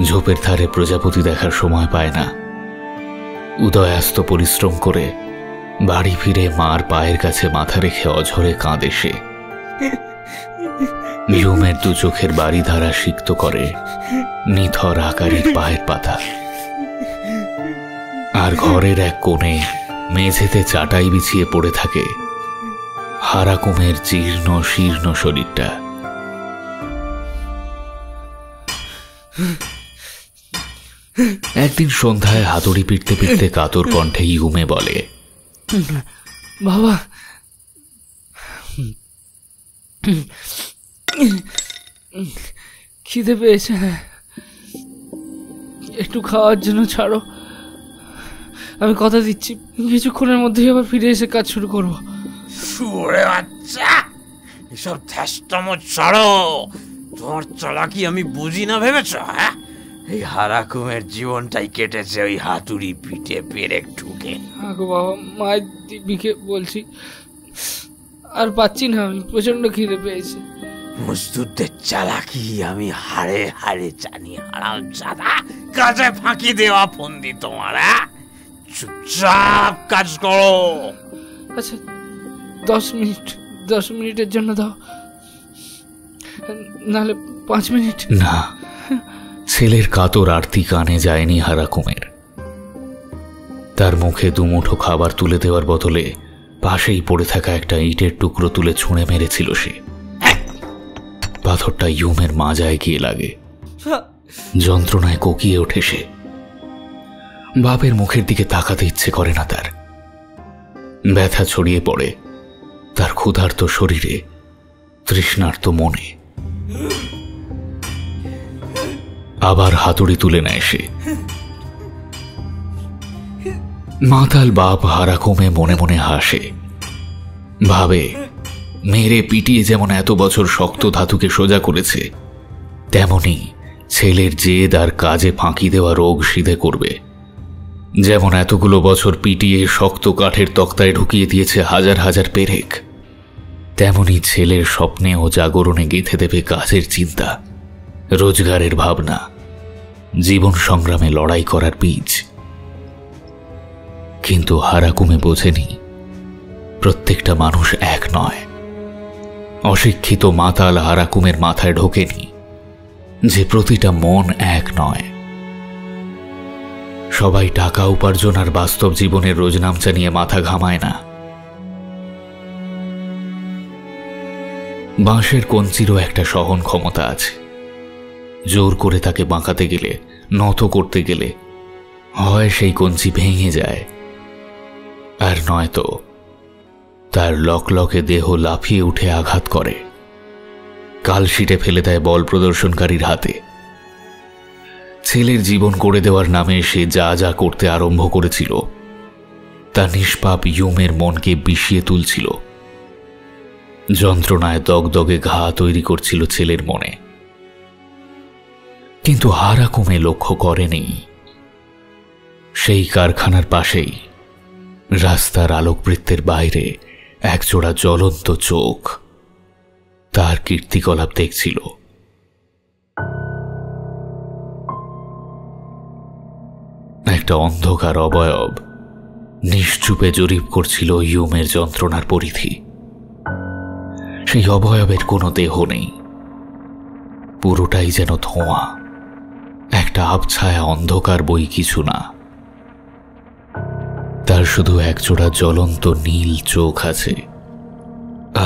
ঝোপের ধারে প্রজাপতি দেখার সময় পায় না। উদয়াস্ত পরিশ্রম করে বাড়ি ফিরে মার পায়ের কাছে মাথা রেখে অঝরে কাঁদে সে। ইউমের দু চোখের বাড়ি ধারা সিক্ত করে নিথর আকারের পায়ের পাতা। আর ঘরের এক কোণে মেঝেতে চাটাই বিছিয়ে পড়ে থাকে হারাকুমের জীর্ণ শীর্ণ শরীরটা। একদিন সন্ধ্যায় হাতুড়ি পিটতে পিটতে কাতর কণ্ঠে ইউমে বলে, বাবা, খিদে পেয়েছে, একটু খাওয়ার জন্য ছাড়ো। আমি কথা দিচ্ছি কিছুক্ষণের মধ্যেই আবার ফিরে এসে কাজ শুরু করবো। শুয়োরে বাচ্চা, এসব ধ্যাস্তম ছাড়ো। তোমার চালাকি আমি বুঝি না ভেবেছ? হ্যাঁ, এই হারাকুমের জীবনটাই কেটেছে ওই হাতুড়ি পিঠে পেরেক ঢুকে। আগো বাবা, মায়ের দিব্যিকে বলছি, আর পাচ্ছি না, আমি প্রচন্ড খিদে পেয়েছি। মজদুরদের চালাকি আমি হাড়ে হাড়ে জানি। হারাম জাদা, কাজে ফাঁকি দেওয়া ফন্দি তোমার। চুপচাপ কাজ করো। আচ্ছা, 10 মিনিটের জন্য দাও, নাহলে 5 মিনিট। না, ছেলের কাতর আরতি কানে যায়নি হারাকুমের। তার মুখে দুমুঠো খাবার তুলে দেওয়ার বদলে পাশেই পড়ে থাকা একটা ইটের টুকরো তুলে ছুঁড়ে মেরেছিল সে। পাথরটা ইউমের মাজায় গিয়ে লাগে। যন্ত্রণায় কোকিয়ে ওঠে সে। বাপের মুখের দিকে তাকাতে ইচ্ছে করে না তার। ব্যথা ছড়িয়ে পড়ে তার ক্ষুধার্ত শরীরে, তৃষ্ণার্ত মনে। আবার হাতুড়ি তুলে নেয় সে। মাতাল বাপ হারাকুমে মনে মনে হাসে, ভাবে মেরে পিটিয়ে যেমন এত বছর শক্ত ধাতুকে সোজা করেছে, তেমনি ছেলের জেদ আর কাজে ফাঁকি দেওয়া রোগ সিধে করবে। যেমন এতগুলো বছর পিটিয়ে শক্ত কাঠের তক্তায় ঢুকিয়ে দিয়েছে হাজার হাজার পেরেক, তেমনি ছেলের স্বপ্নে ও জাগরণে গেঁথে দেবে কাজের চিন্তা, রোজগারের ভাবনা, জীবন সংগ্রামে লড়াই করার বীজ। কিন্তু হারাকুমে বোঝেনি প্রত্যেকটা মানুষ এক নয়। অশিক্ষিত মাতাল হারাকুমের মাথায় ঢোকেনি যে প্রতিটা মন এক নয়। সবাই টাকা উপার্জন আর বাস্তব জীবনের রোজনামচা নিয়ে মাথা ঘামায় না। বাঁশের কঞ্চিরও একটা সহন ক্ষমতা আছে। জোর করে তাকে বাঁকাতে গেলে, নত করতে গেলে হয় সেই কঞ্চি ভেঙে যায়, আর নয়তো তার লকলকে দেহ লাফিয়ে উঠে আঘাত করে, কালশিটে ফেলে দেয় বল প্রদর্শনকারীর হাতে। ছেলের জীবন করে দেওয়ার নামে সে যা যা করতে আরম্ভ করেছিল তা নিষ্পাপ ইউমের মনকে বিষিয়ে তুলছিল, যন্ত্রণায় দগদগে ঘা তৈরি করছিল ছেলের মনে। কিন্তু হারাকুমে লক্ষ্য করেনি সেই কারখানার পাশেই রাস্তার আলোকবৃত্তের বাইরে একজোড়া জ্বলন্ত চোখ তার কীর্তিকলাপ দেখছিল। একটা অন্ধকার অবয়ব নিশ্চুপে জরিপ করছিল ইউমের যন্ত্রণার পরিধি। সেই অবয়বের কোনো দেহ নেই, পুরোটাই যেন ধোঁয়া, একটা আবছায়া অন্ধকার, বই কিছু না। তার শুধু একজোড়া জ্বলন্ত নীল চোখ আছে,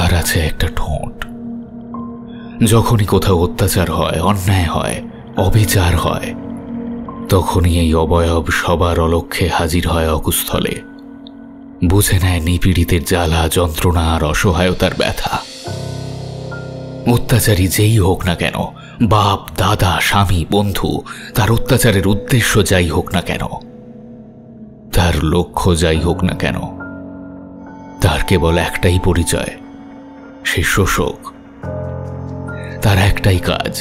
আর আছে একটা ঠোঁট। যখনই কোথাও অত্যাচার হয়, অন্যায় হয়, অবিচার হয়, তখনই এই অবয়ব সবার অলক্ষ্যে হাজির হয় অকুস্থলে, বুঝে নেয় নিপীড়িতের জ্বালা, যন্ত্রণা আর অসহায়তার ব্যথা। অত্যাচারী যেই হোক না কেন, বাপ, দাদা, স্বামী, বন্ধু, তার অত্যাচারের উদ্দেশ্য যাই হোক না কেন, তার লক্ষ্য যাই হোক না কেন, তার কেবল একটাই পরিচয়, সে শোষক। তার একটাই কাজ,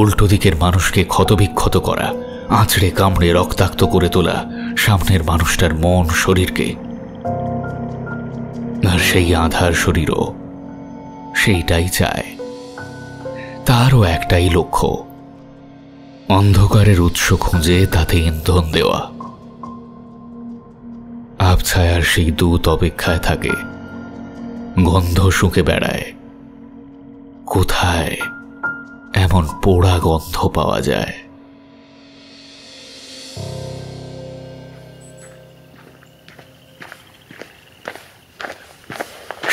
উল্টো দিকের মানুষকে ক্ষতবিক্ষত করা, আঁচড়ে কামড়ে রক্তাক্ত করে তোলা সামনের মানুষটার মন শরীরকে। আর সেই আধার শরীরও সেইটাই চায়। তারও একটাই লক্ষ্য, অন্ধকারের উৎস খুঁজে তাতে ইন্ধন দেওয়া। আবছায়ার সেই দূত অপেক্ষায় থাকে, গন্ধ শুঁকে বেড়ায়, কোথায় এমন পোড়া গন্ধ পাওয়া যায়।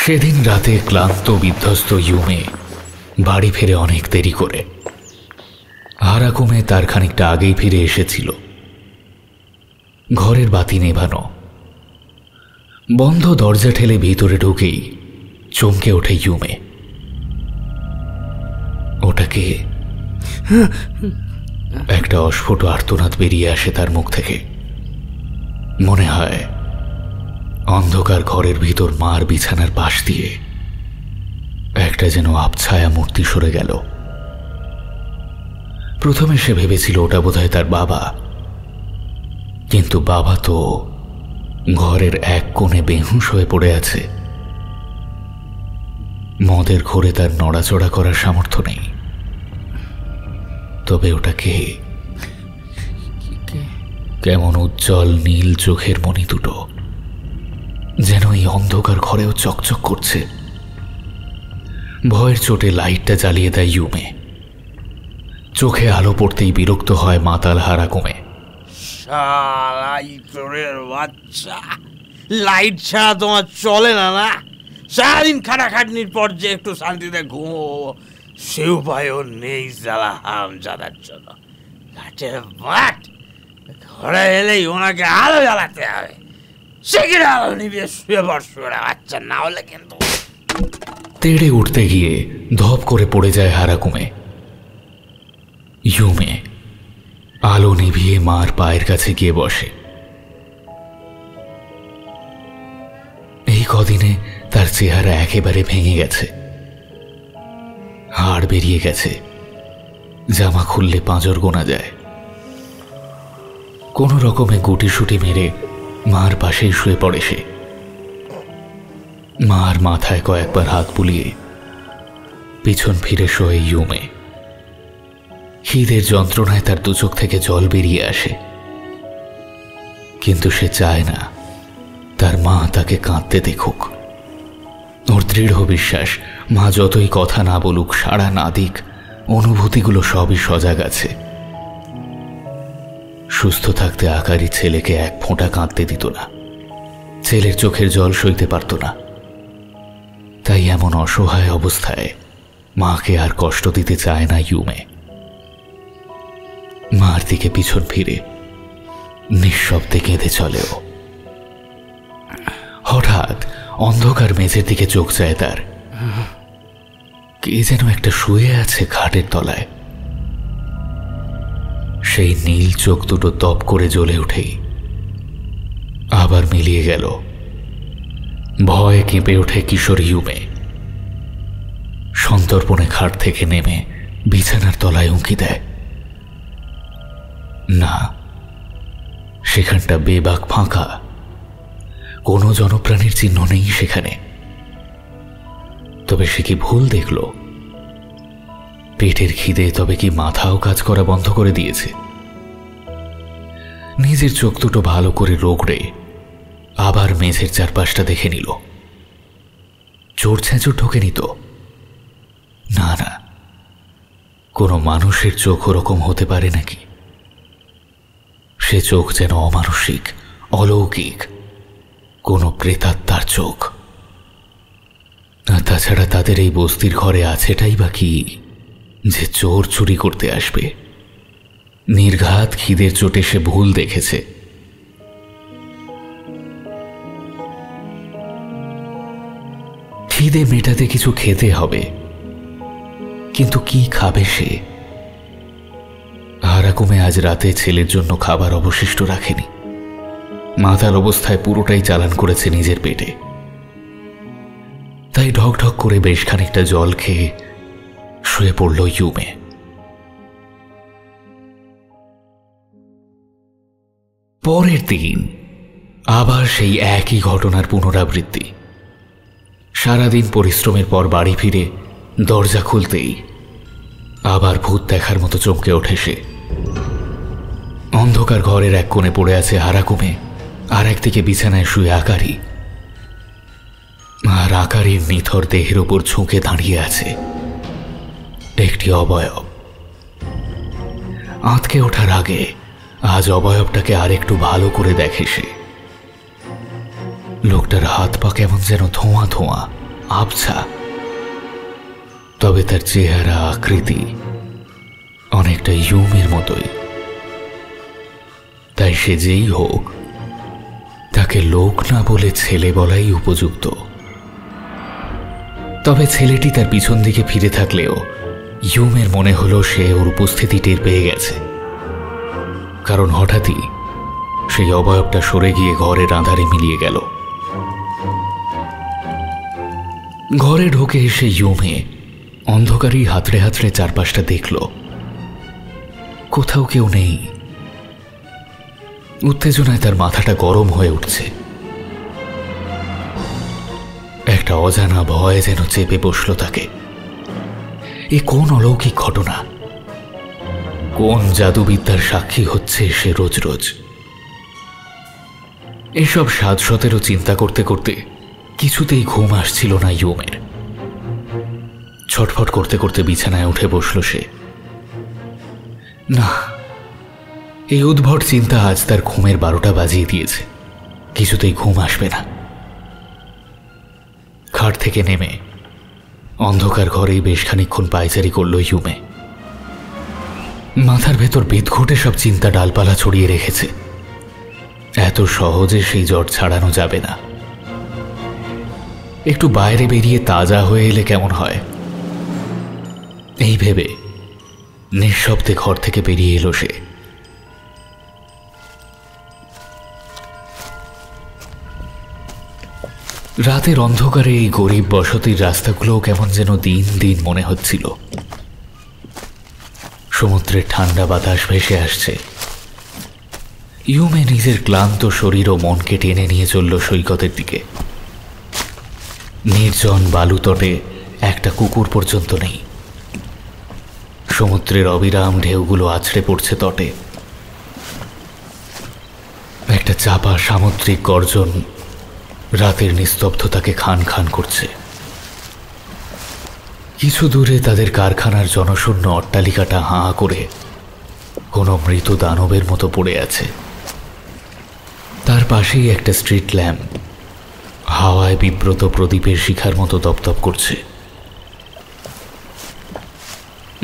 সেদিন রাতে ক্লান্ত বিধ্বস্ত ইউমে বাড়ি ফিরে অনেক দেরি করে। হারাকুমে তার খানিকটা আগেই ফিরে এসেছিল। ঘরের বাতি নেভানো। বন্ধ দরজা ঠেলে ভিতরে ঢুকেই চমকে ওঠে ইউমে। ওটাকে একটা অস্ফুট আর্তনাদ বেরিয়ে আসে তার মুখ থেকে। মনে হয় অন্ধকার ঘরের ভিতর মার বিছানার পাশ দিয়ে একটা যেন আবছায়া মূর্তি সরে গেল। প্রথমে সে ভেবেছিল ওটা বোধহয় তার বাবা, কিন্তু বাবা তো ঘরের এক কোণে বেহুঁশ হয়ে পড়ে আছে। মদের ঘোরে তার নড়াচড়া করার সামর্থ্য নেই। তবে ওটা কে? কেমন উজ্জ্বল নীল চোখের মণি দুটো, যেন এই অন্ধকার ঘরেও চকচক করছে। ভয়ের চোটে লাইটটা জ্বালিয়ে দেয় ইউমে। চোখে আলো পড়তেই বিরক্ত হয় মাতাল হারাকুমে। বাচ্চা, লাইট ছাড়া তোমার চলে না? না, সারাদিন খাটাখাটনির পর যে একটু শান্তিতে ঘুমো, সে উপায়ও নেই জ্বালা হারামজাদার জন্য। ঘরে এলেই ওনাকে আলো জ্বালাতে হবে। সেখানে আলো নিবিয়ে শুয়ে পড়ে বাচ্চা, না হলে কিন্তু। তেড়ে উঠতে গিয়ে ধপ করে পড়ে যায় হারাকুমে। ইউমে আলো নিভিয়ে মার পায়ের কাছে গিয়ে বসে। এই কদিনে তার চেহারা একেবারে ভেঙে গেছে, হাড় বেরিয়ে গেছে, জামা খুললে পাঁজর গোনা যায়। কোনো রকমে গুটিসুটি মেরে মার পাশেই শুয়ে পড়ে সে। মার মাথায় কয়েকবার হাত বুলিয়ে পিছন ফিরে শোয়ে ইউমে। খিদের যন্ত্রণায় তার দুচোখ থেকে জল বেরিয়ে আসে, কিন্তু সে চায় না তার মা তাকে কাঁদতে দেখুক। ওর দৃঢ় বিশ্বাস, মা যতই কথা না বলুক, সাড়া না দিক, অনুভূতিগুলো সবই সজাগ আছে। সুস্থ থাকতে আকারী ছেলেকে এক ফোঁটা কাঁদতে দিত না। ছেলের চোখের জল সইতে পারত না। তাই এমন অসহায় অবস্থায় মাকে আর কষ্ট দিতে চায় না ইউমে। মার দিকে পিছন ফিরে নিঃশব্দে কেঁদে চলেও। হঠাৎ অন্ধকার মেঝের দিকে চোখ যায় তার। কে যেন একটা শুয়ে আছে খাটের তলায়। সেই নীল চোখ দুটো তপ করে জ্বলে উঠেই আবার মিলিয়ে গেল। ভয়ে কেঁপে ওঠে কিশোর ইউমে। সন্তর্পণে খাট থেকে নেমে বিছানার তলায় উঁকি দেয়। না, সেখানটা বেবাক ফাঁকা, কোনো জনপ্রাণীর চিহ্ন নেই সেখানে। তবে সে কি ভুল দেখল? পেটের খিদে তবে কি মাথাও কাজ করা বন্ধ করে দিয়েছে? নিজের চোখ দুটো ভালো করে রোগড়ে আবার মেঝের চারপাশটা দেখে নিল। চোর ছেঁচোর ঢোকেনি তো? না না, কোনো মানুষের চোখ ওরকম হতে পারে নাকি? সে চোখ যেন অমানসিক, অলৌকিক, কোনো প্রেতাত্মার চোখ। আর তাছাড়া তাদের এই বস্তির ঘরে আছেটাই বা কি যে চোর চুরি করতে আসবে? নির্ঘাত খিদের চোটে সে ভুল দেখেছে। খিদে মেটাতে কিছু খেতে হবে, কিন্তু কি খাবে সে? হারাকুমে আজ রাতে ছেলের জন্য খাবার অবশিষ্ট রাখেনি। মাতাল অবস্থায় পুরোটাই চালান করেছে নিজের পেটে। তাই ঢক ঢক করে বেশ খানিকটা জল খেয়ে শুয়ে পড়ল ইউমে। পরের দিন আবার সেই একই ঘটনার পুনরাবৃত্তি। সারাদিন পরিশ্রমের পর বাড়ি ফিরে দরজা খুলতেই আবার ভূত দেখার মতো চমকে ওঠে সে। অন্ধকার ঘরের এক কোণে পড়ে আছে হারাকুমে, আর একদিকে বিছানায় শুয়ে আকারি। আর আকারির নিথর দেহের ওপর ঝুঁকে দাঁড়িয়ে আছে একটি অবয়ব। আঁতকে ওঠার আগে আজ অবয়বটাকে আরেকটু ভালো করে দেখে সে। লোকটার হাত পা কেমন যেন ধোঁয়া ধোঁয়া, আবছা, তবে তার চেহারা আকৃতি অনেকটা ইউমের মতোই। তাই সে যেই হোক, তাকে লোক না বলে ছেলে বলাই উপযুক্ত। তবে ছেলেটি তার পিছন দিকে ফিরে থাকলেও ইউমের মনে হলো সে ওর উপস্থিতি টের পেয়ে গেছে, কারণ হঠাৎই সেই অবয়বটা সরে গিয়ে ঘরের আঁধারে মিলিয়ে গেল। ঘরে ঢোকে এসে ইউমে অন্ধকারেই হাতড়ে হাতড়ে চারপাশটা দেখল। কোথাও কেউ নেই। উত্তেজনায় তার মাথাটা গরম হয়ে উঠছে। একটা অজানা ভয় যেন চেপে বসল তাকে। এ কোন অলৌকিক ঘটনা, কোন জাদুবিদ্যার সাক্ষী হচ্ছে সে রোজ রোজ। এসব ৭-১৭ চিন্তা করতে করতে কিছুতেই ঘুম আসছিল না ইউমের। ছটফট করতে করতে বিছানায় উঠে বসল সে। না, এই উদ্ভট চিন্তা আজ তার ঘুমের ১২টা বাজিয়ে দিয়েছে। কিছুতেই ঘুম আসবে না। খাট থেকে নেমে অন্ধকার ঘরেই বেশ খানিকক্ষণ পায়চারি করল ইউমে। মাথার ভেতর বিদঘুটে সব চিন্তা ডালপালা ছড়িয়ে রেখেছে। এত সহজে সেই জট ছাড়ানো যাবে না। একটু বাইরে বেরিয়ে তাজা হয়ে এলে কেমন হয়, এই ভেবে নিঃশব্দে ঘর থেকে বেরিয়ে এলো সে। রাতের অন্ধকারে এই গরিব বসতির রাস্তাগুলো কেমন যেন দিন দিন মনে হচ্ছিল। সমুদ্রের ঠান্ডা বাতাস ভেসে আসছে। ইউমে নিজের ক্লান্ত শরীর ও মনকে টেনে নিয়ে চলল সৈকতের দিকে। নির্জন বালুতটে একটা কুকুর পর্যন্ত নেই। সমুদ্রের অবিরাম ঢেউগুলো আছড়ে পড়ছে তটে। একটা চাপা সামুদ্রিক গর্জন রাতের নিস্তব্ধতাকে খান খান করছে। কিছু দূরে তাদের কারখানার জনশূন্য অট্টালিকাটা হাঁ করে কোনো মৃত দানবের মতো পড়ে আছে। তার পাশেই একটা স্ট্রিট ল্যাম্প হাওয়ায় বিব্রত প্রদীপের শিখার মতো দপদপ করছে।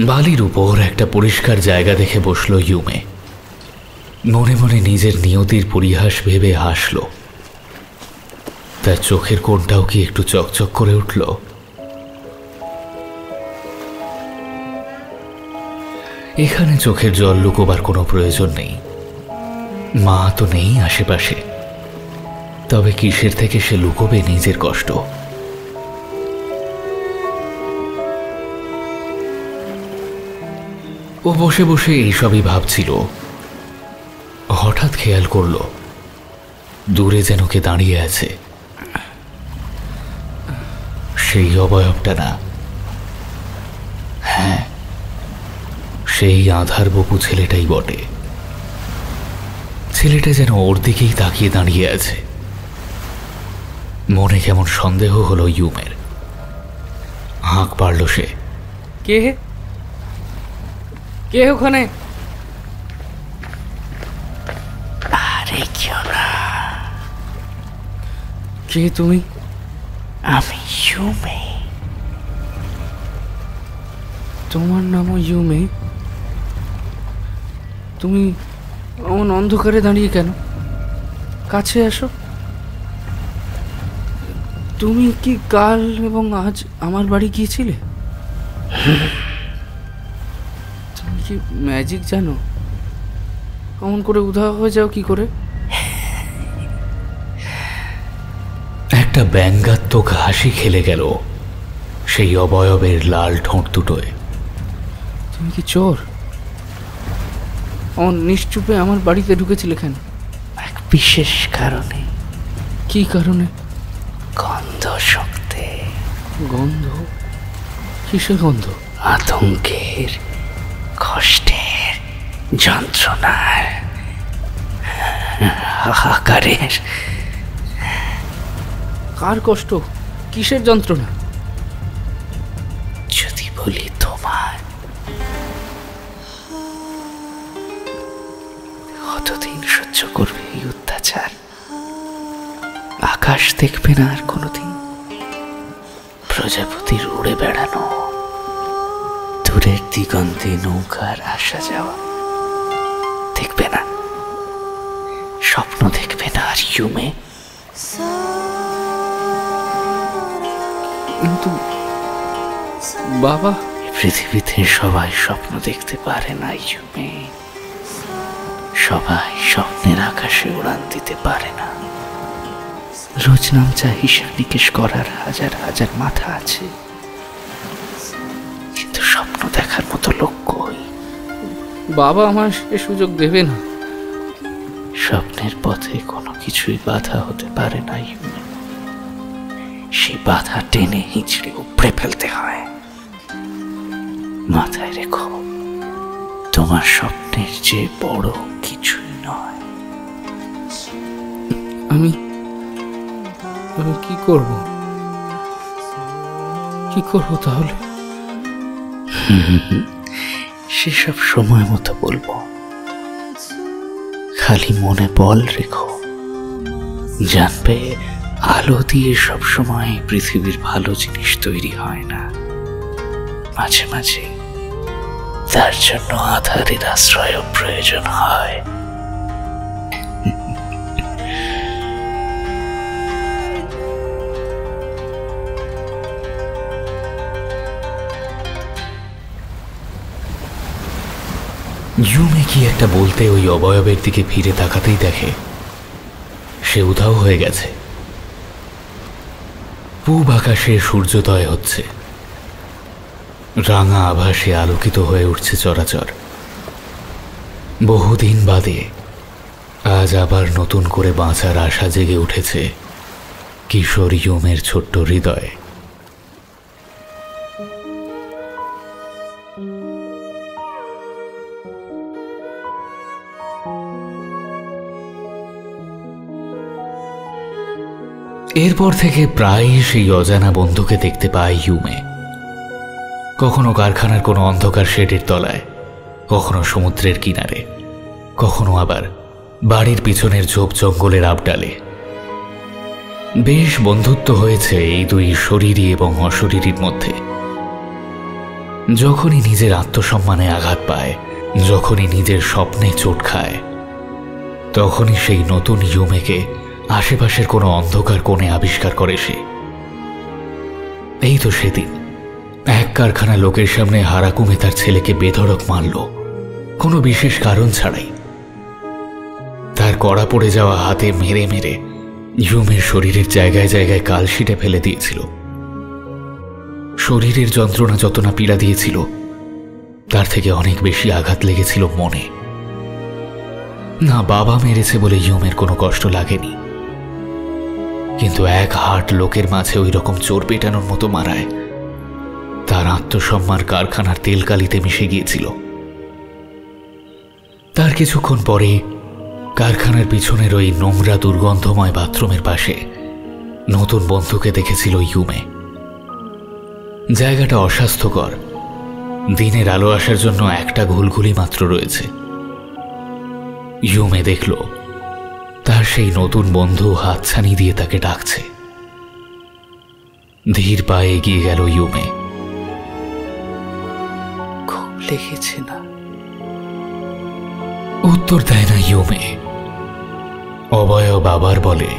বালির উপর একটা পরিষ্কার জায়গা দেখে বসল ইউমে। মনে মনে নিজের নিয়তির পরিহাস ভেবে হাসল। তার চোখের কোণটাও কি একটু চকচক করে উঠল। এখানে চোখের জল লুকোবার কোনো প্রয়োজন নেই। মা তো নেই আশেপাশে, তবে কিসের থেকে সে লুকোবে নিজের কষ্ট। ও বসে বসে এইসবই ভাবছিল। হঠাৎ খেয়াল করল দূরে যেন কে দাঁড়িয়ে আছে। সেই অবয়বটা না, হ্যাঁ, সেই আধার বপু ছেলেটাই বটে। ছেলেটা যেন ওর দিকেই তাকিয়ে দাঁড়িয়ে আছে। মনে কেমন সন্দেহ হলো ইউমের। হাঁক পারল সে, কে কে ওখানে? আরে কেউ না, কে তুমি? আমি ইউমে। তোমার নামও ইউমে? তুমি এমন অন্ধকারে দাঁড়িয়ে কেন? কাছে আসো। তুমি কি কাল এবং আজ আমার বাড়ি গিয়েছিলে? তুমি কি ম্যাজিক জানো? অমন করে উধাও হয়ে যাও কি করে? একটা ব্যঙ্গাত্মক হাসি খেলে গেল সেই অবয়বের লাল ঠোঁট দুটোয়। তুমি কি চোর? অন নিশ্চুপে আমার বাড়িতে ঢুকেছিলে কেন? বিশেষ কারণে। কি কারণে? গন্ধ শক্তি। গন্ধ? কিসের গন্ধ? আতঙ্কের, কষ্টের, যন্ত্রণার, হাহাকারের। কার কষ্ট? কিসের যন্ত্রণা? যদি বলি তোমার, কতদিন সহ্য করবে এই অত্যাচার? আকাশ দেখবে না আর কোনোদিন? প্রজাপতির উড়ে বেড়ানো, দূরের দিগন্তে নৌকার আসা যাওয়া দেখবে না? স্বপ্ন দেখবে না আর ইউমে? কিন্তু বাবা, পৃথিবীতে সবাই স্বপ্ন দেখতে পারে না ইউমে। সবাই স্বপ্নের আকাশে উড়ান দিতে পারে না। রোজ নামচা হিসাব নিকেশ করার হাজার হাজার মাথা আছে, কিন্তু স্বপ্ন দেখার মতো লোক কই? বাবা আমার সে সুযোগ দেবে না। স্বপ্নের পথে কোনো কিছুই বাধা হতে পারে না ইউমে। সেই বাধা টেনে হিঁচড়ে উপড়ে ফেলতে হয়। মাথায় রেখো, তোমার স্বপ্নের যে বড় কিছুই নয়। আমি কি করব? কি করব তাহলে? সেসব সময় মতো বলবো। খালি মনে বল রেখো, জানবে আলো দিয়ে সবসময় পৃথিবীর ভালো জিনিস তৈরি হয় না। মাঝে মাঝে তার জন্য আধারের আশ্রয় প্রয়োজন হয়। ইউমে কি একটা বলতে ওই অবয়বের দিকে ফিরে তাকাতেই দেখে সে উধাও হয়ে গেছে। পূব আকাশে সূর্যোদয় হচ্ছে, রাঙা আভাসে আলোকিত হয়ে উঠছে চরাচর। বহুদিন বাদে আজ আবার নতুন করে বাঁচার আশা জেগে উঠেছে কিশোর ইউমের ছোট্ট হৃদয়ে। এরপর থেকে প্রায়ই সেই অজানা বন্ধুকে দেখতে পায় ইউমে। কখনো কারখানার কোনো অন্ধকার শেডের তলায়, কখনো সমুদ্রের কিনারে, কখনো আবার বাড়ির পিছনের ঝোপ জঙ্গলের আবডালে। বেশ বন্ধুত্ব হয়েছে এই দুই শরীরী এবং অশরীরীর মধ্যে। যখনই নিজের আত্মসম্মানে আঘাত পায়, যখনই নিজের স্বপ্নে চোট খায়, তখনই সেই নতুন ইউমেকে আশেপাশের কোনো অন্ধকার কোণে আবিষ্কার করে সে। এই তো সেদিন এক কারখানা লোকের সামনে হারাকুমে তার ছেলেকে বেধড়ক মারল, কোনো বিশেষ কারণ ছাড়াই। তার কড়া পড়ে যাওয়া হাতে মেরে মেরে ইউমের শরীরের জায়গায় জায়গায় কালশিটে ফেলে দিয়েছিল। শরীরের যন্ত্রণা যত না পীড়া দিয়েছিল, তার থেকে অনেক বেশি আঘাত লেগেছিল মনে। না, বাবা মেরেছে বলে ইউমের কোনো কষ্ট লাগেনি, কিন্তু এক হাট লোকের মাঝে ওই রকম চোর পেটানোর মতো মারায় তার আত্মসম্মান কারখানার তেলকালিতে মিশে গিয়েছিল। তার কিছুক্ষণ পরে কারখানার পিছনের ওই নোংরা দুর্গন্ধময় বাথরুমের পাশে নতুন বন্ধুকে দেখেছিল ইউমে। জায়গাটা অস্বাস্থ্যকর, দিনের আলো আসার জন্য একটা ঘুলঘুলি মাত্র রয়েছে। ইউমে দেখল তার সেই নতুন বন্ধু হাতছানি দিয়ে তাকে ডাকছে। ধীর পায়ে এগিয়ে গেল ইউমে। খুব লেগেছে না? উত্তর দেয় না ইউমে। অবয়ব আবার বলে,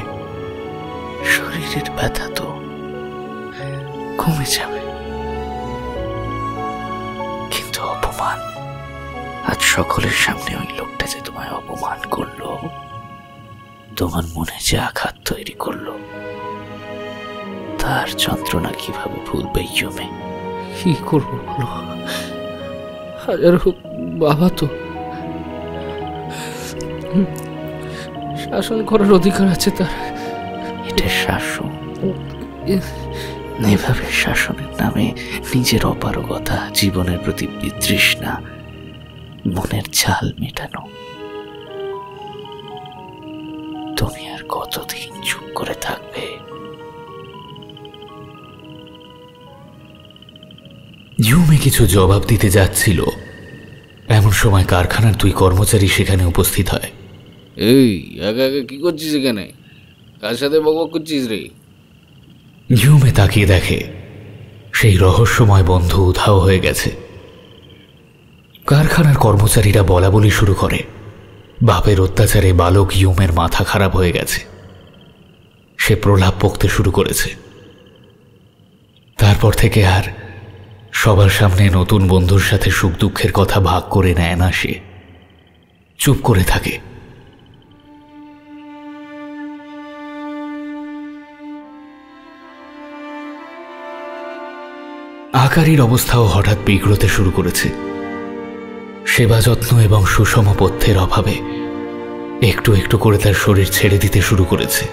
শরীরের ব্যথা তো কমে যাবে, কিন্তু অপমান, আজ সকলের সামনে ওই লোকটা যে তোমায় অপমান করলো, তোমার মনে যে আঘাত তৈরি করলো, তার যন্ত্রণা কিভাবে ভুলবে ইউমে? কি করবো বলো? হাজার হোক বাবা তো শাসন করার অধিকার আছে তার। এটা শাসন। এভাবে শাসনের নামে নিজের অপারগতা, জীবনের প্রতি বিতৃষ্ণা, মনের ঝাল মেটানো। তুমি আর কতদিন চুপ করে থাকবে? ইউমে কিছু জবাব দিতে যাচ্ছিল, এমন সময় কারখানার 2 কর্মচারী সেখানে উপস্থিত হয়। এই একা একা কি করছিস এখানে? কার সাথে বকবক করছিস রে? ইউমে তাকিয়ে দেখে সেই রহস্যময় বন্ধু উধাও হয়ে গেছে। কারখানার কর্মচারীরা বলা বলি শুরু করে বাপের অত্যাচারে বালক ইউমের মাথা খারাপ হয়ে গেছে, সে প্রলাপ বকতে শুরু করেছে। তারপর থেকে আর সবার সামনে নতুন বন্ধুর সাথে সুখ দুঃখের কথা ভাগ করে নেয় না, সে চুপ করে থাকে। আকারির অবস্থাও হঠাৎ বিগড়তে শুরু করেছে। সেবা যত্ন এবং সুষম পথ্যের অভাবে একটু একটু করে তার শরীর ছেড়ে দিতে শুরু করেছে।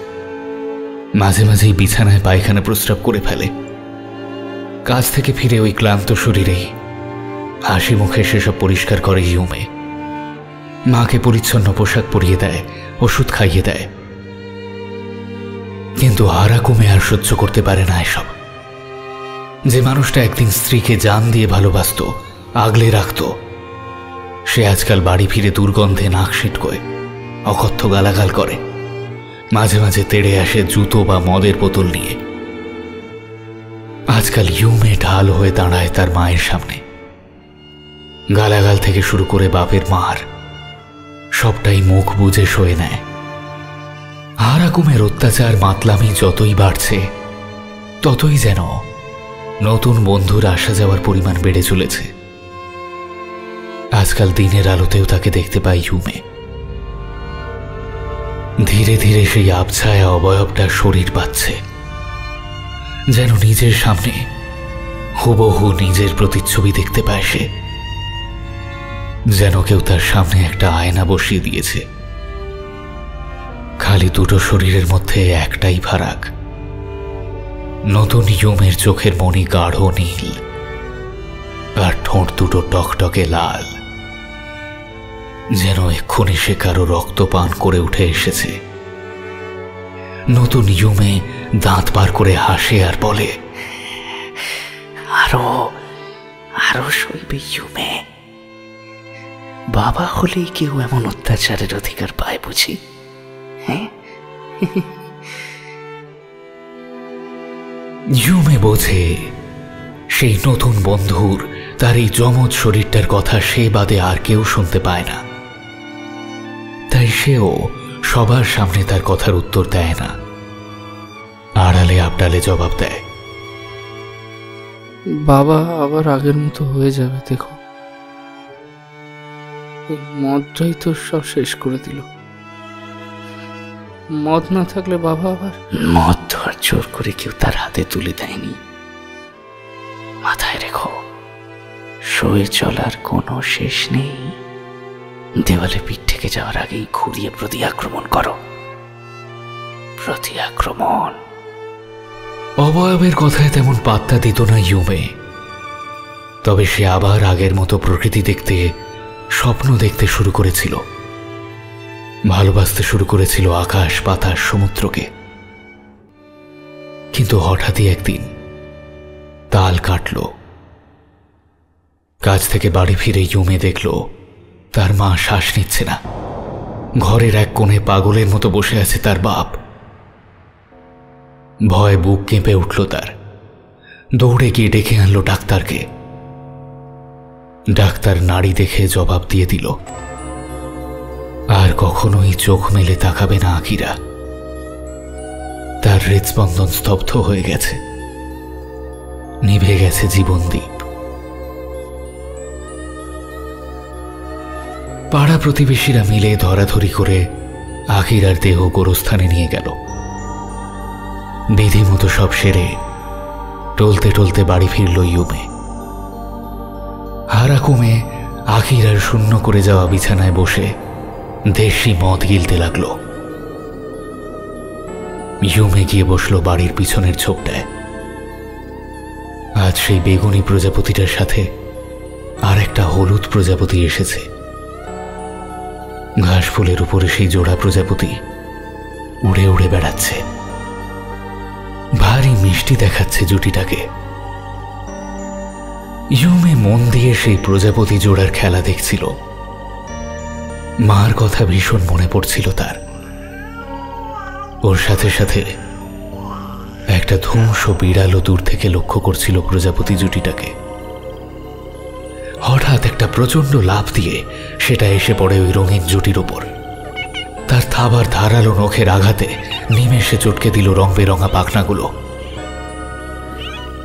মাঝে মাঝেই বিছানায় পায়খানা প্রস্রাব করে ফেলে। কাজ থেকে ফিরে ওই ক্লান্ত শরীরেই হাসি মুখে সেসব পরিষ্কার করে ইউমে। মাকে পরিচ্ছন্ন পোশাক পরিয়ে দেয়, ওষুধ খাইয়ে দেয়। কিন্তু আরাকুমে আর সহ্য করতে পারে না এসব। যে মানুষটা একদিন স্ত্রীকে জান দিয়ে ভালোবাসত, আগলে রাখত, সে আজকাল বাড়ি ফিরে দুর্গন্ধে নাক সিটকোয়, অকথ্য গালাগাল করে, মাঝে মাঝে তেড়ে আসে জুতো বা মদের বোতল নিয়ে। আজকাল ইউমে ঢাল হয়ে দাঁড়ায় তার মায়ের সামনে। গালাগাল থেকে শুরু করে বাপের মার সবটাই মুখ বুজে সয়ে নেয়। আরাকুমের অত্যাচার মাতলামি যতই বাড়ছে, ততই যেন নতুন বন্ধুর আসা যাওয়ার পরিমাণ বেড়ে চলেছে। আজকাল দিনের আলোতেও তাকে দেখতে পাই ইউমে। ধীরে ধীরে সেই আবছায়া অবয়বটা শরীর পাচ্ছে, যেন নিজের সামনে হুবহু নিজের প্রতিচ্ছবি দেখতে পায় সে, যেন কেউ তার সামনে একটা আয়না বসিয়ে দিয়েছে। খালি দুটো শরীরের মধ্যে একটাই ফারাক, নতুন ইউমের চোখের মণি গাঢ় নীল আর ঠোঁট দুটো টকটকে লাল, যেন এক্ষুনি সে কারো রক্ত পান করে উঠে এসেছে। নতুন ইউমে দাঁত বার করে হাসে আর বলে, আরো আরো সইবে ইউমে। বাবা হলেই কেউ এমন অত্যাচারের অধিকার পায় বুঝি? হ্যাঁ, ইউমে বোঝে সেই নতুন বন্ধুর তার এই যমজ শরীরটার কথা সে বাদে আর কেউ শুনতে পায় না। তাই সেও সবার সামনে তার কথার উত্তর দেয় না, আড়ালে আবডালে জবাব দেয়। বাবা আবার আগের মতো হয়ে যাবে, দেখো। ওই মদটাই তো সব শেষ করে দিল। মদ না থাকলে বাবা আবার... মদ তো আর জোর করে কেউ তার হাতে তুলে দেয়নি। মাথায় রেখো, সয়ে চলার কোনো শেষ নেই। দেওয়ালে পিঠ থেকে যাওয়ার আগেই ঘুরিয়ে প্রতি আক্রমণ করো, প্রতি আক্রমণ। অবয়বের কথায় তেমন পাত্তা দিত না ইউমে, তবে সে আবার আগের মতো প্রকৃতি দেখতে, স্বপ্ন দেখতে শুরু করেছিল। ভালোবাসতে শুরু করেছিল আকাশ, বাতাস, সমুদ্রকে। কিন্তু হঠাৎই একদিন তাল কাটল। কাজ থেকে বাড়ি ফিরে ইউমে দেখল তার মা শ্বাস নিচ্ছে না। ঘরের এক কোণে পাগলের মতো বসে আছে তার বাপ। ভয় বুক কেঁপে উঠল তার। দৌড়ে গিয়ে ডেকে আনলো ডাক্তারকে। ডাক্তার নাড়ি দেখে জবাব দিয়ে দিল, আর কখনোই চোখ মেলে তাকাবে না আকিরা। তার হৃদস্পন্দন স্তব্ধ হয়ে গেছে, নিভে গেছে জীবনদীপ। পাড়া প্রতিবেশীরা মিলে ধরাধরি করে আকিরার দেহ গোরস্থানে নিয়ে গেল। বিধিমতো সব সেরে টলতে টলতে বাড়ি ফিরল ইউমে। আরাকুমে আকিরার শূন্য করে যাওয়া বিছানায় বসে দেশি মদ গিলতে লাগলো। ইউমে গিয়ে বসলো বাড়ির পিছনের ঝোপটায়। আজ সেই বেগুনি প্রজাপতিটার সাথে আর একটা হলুদ প্রজাপতি এসেছে। ঘাস ফুলের উপরে সেই জোড়া প্রজাপতি উড়ে উড়ে বেড়াচ্ছে। ভারী মিষ্টি দেখাচ্ছে জুটিটাকে। ইউমে মন দিয়ে সেই প্রজাপতি জোড়ার খেলা দেখছিল। মার কথা ভীষণ মনে পড়ছিল তার। ওর সাথে সাথে একটা ধ্বংস বিড়ালও দূর থেকে লক্ষ্য করছিল প্রজাপতি জুটিটাকে। হঠাৎ একটা প্রচন্ড লাফ দিয়ে সেটা এসে পড়ে ওই রঙিন জুটির উপর। তার থাবার ধারালো নখের আঘাতে নিমেষে চটকে দিল রং বেরঙা পাখনাগুলো।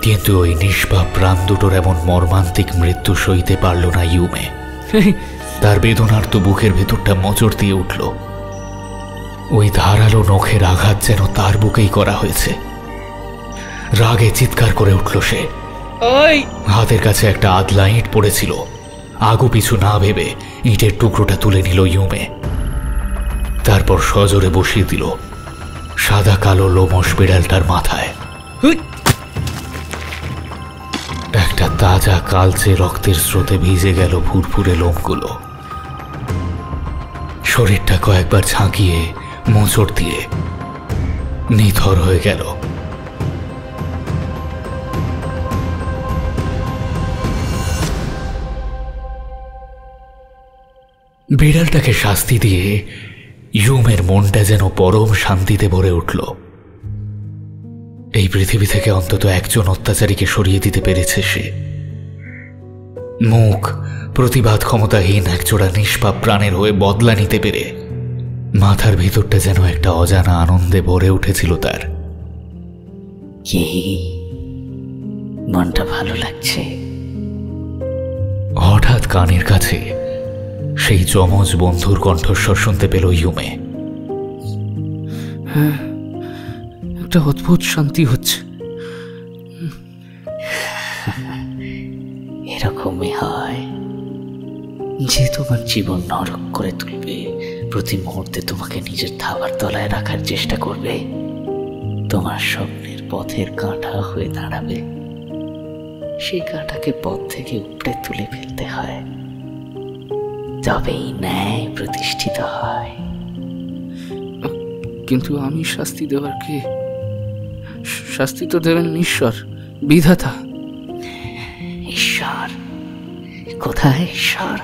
কিন্তু ওই নিষ্পাপ প্রাণ দুটোর এমন মর্মান্তিক মৃত্যু সইতে পারল না ইউমে। তার বেদনার্ত বুকের ভেতরটা মোচড় দিয়ে উঠল। ওই ধারালো নখের আঘাত যেন তার বুকেই করা হয়েছে। রাগে চিৎকার করে উঠল সে। হাতের কাছে একটা আদলা ইঁট পড়েছিল। আগু পিছু না ভেবে ইঁটের টুকরোটা তুলে নিল ইউমে। তারপর সজোরে বসিয়ে দিল সাদা কালো লোমশ বিড়ালটার মাথায়। একটা তাজা কালচে রক্তের স্রোতে ভিজে গেল ফুরফুরে লোমগুলো। শরীরটা কয়েকবার ঝাঁকিয়ে মোচড় দিয়ে নিথর হয়ে গেল। বিড়ালটাকে শাস্তি দিয়ে ইউমের মনটা যেন পরম শান্তিতে ভরে উঠল। এই পৃথিবী থেকে অন্তত একজন অত্যাচারীকে সরিয়ে দিতে পেরেছে সে। মুখ প্রতিবাদ ক্ষমতাহীন একজোড়া নিষ্পাপ প্রাণের হয়ে বদলা নিতে পেরে মাথার ভিতরটা যেন একটা অজানা আনন্দে ভরে উঠেছিল তার। কি মনটা ভালো লাগছে? হঠাৎ কানের কাছে সেই যমজ বন্ধুর কণ্ঠস্বর শুনতে পেল ইউমে। হ্যাঁ, একটা অদ্ভুত শান্তি হচ্ছে। এরকমই হয় যে তোমার জীবন নরক করে তুলবে, প্রতি মুহূর্তে তোমাকে নিজের থাবার তলায় রাখার চেষ্টা করবে, তোমার স্বপ্নের পথের কাঁটা হয়ে দাঁড়াবে। সেই কাঁটাকে পথ থেকে উপড়ে তুলে ফেলতে হয়, তবেই ন্যায় প্রতিষ্ঠিত হয়। কিন্তু আমি শাস্তি দেওয়ার কে? শাস্তি তো দেবেন ঈশ্বর, বিধাতা। ঈশ্বর? কোথায় ঈশ্বর?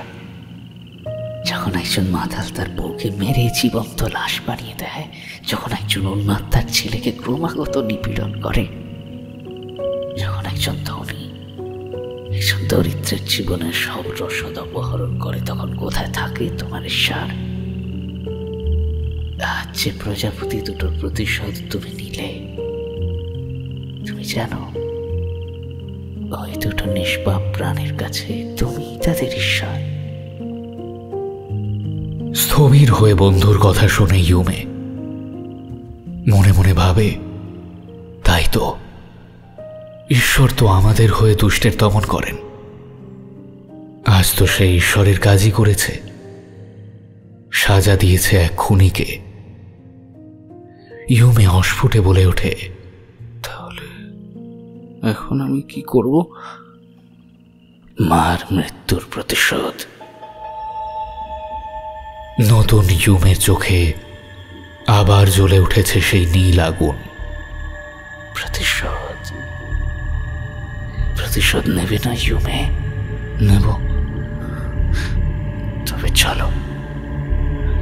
যখন একজন মাতাল তার বউকে মেরে জীবন্ত লাশ বানিয়ে দেয়, যখন একজন উন্মাদ তার ছেলেকে ক্রমাগত নিপীড়ন করে, যখন একজন ধনী একজন দরিদ্রের জীবনের সব রসদ অপহরণ করে, তখন কোথায় থাকে তোমার ঈশ্বর? আজ যে প্রজাপতি দুটোর প্রতিশোধ তুমি নিলে, তুমি জানো ওই দুটো নিষ্পাপ প্রাণের কাছে তুমি তাদের ঈশ্বর। স্থবির হয়ে বন্ধুর কথা শুনে ইউমে মনে মনে ভাবে, তাই তো, ঈশ্বর তো আমাদের হয়ে দুষ্টের দমন করেন। আজ তো সে ঈশ্বরের কাজই করেছে, সাজা দিয়েছে এক খুনিকে। ইউমে অস্ফুটে বলে ওঠে, তাহলে এখন আমি কি করব? মার মৃত্যুর প্রতিশোধ। নতুন ইউমের চোখে আবার জ্বলে উঠেছে সেই নীল আগুন। প্রতিশোধ? প্রতিশোধ নেবে না ইউমে? নেব। তবে চলো,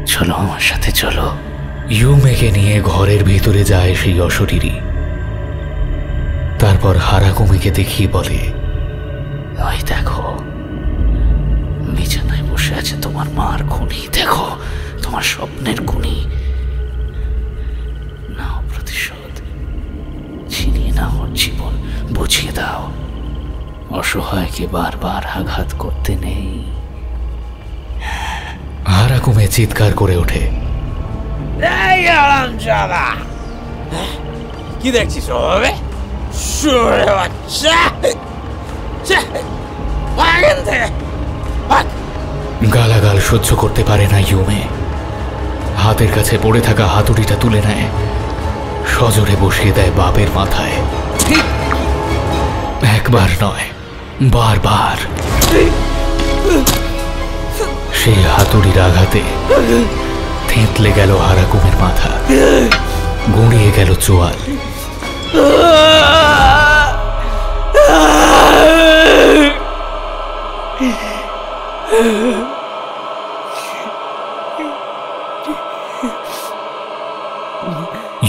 চলো আমার সাথে চলো। ইউমেকে নিয়ে ঘরের ভিতরে যায় সেই অশরীরী। তারপর হারাকুমিকে দেখিয়ে বলে, ওই দেখো, বিছানায় বসে আছে তোমার মার খুনি। দেখো, তোমার স্বপ্নের খুনি। নাও প্রতিশোধ, ছিনিয়ে নাও ওর জীবন, বুঝিয়ে দাও অসহায়কে বারবার আঘাত করতে নেই। হারাকুমে চিৎকার করে ওঠে, কি দেখছিস ওভাবে? গালাগাল সহ্য করতে পারে না ইউমে। হাতের কাছে পড়ে থাকা হাতুড়িটা তুলে নেয়, সজোরে বসিয়ে দেয় বাপের মাথায়। একবার নয়, বারবার। সেই হাতুড়ির আঘাতে থেঁতলে গেল হারাকুমের মাথা, গড়িয়ে গেল চোয়াল।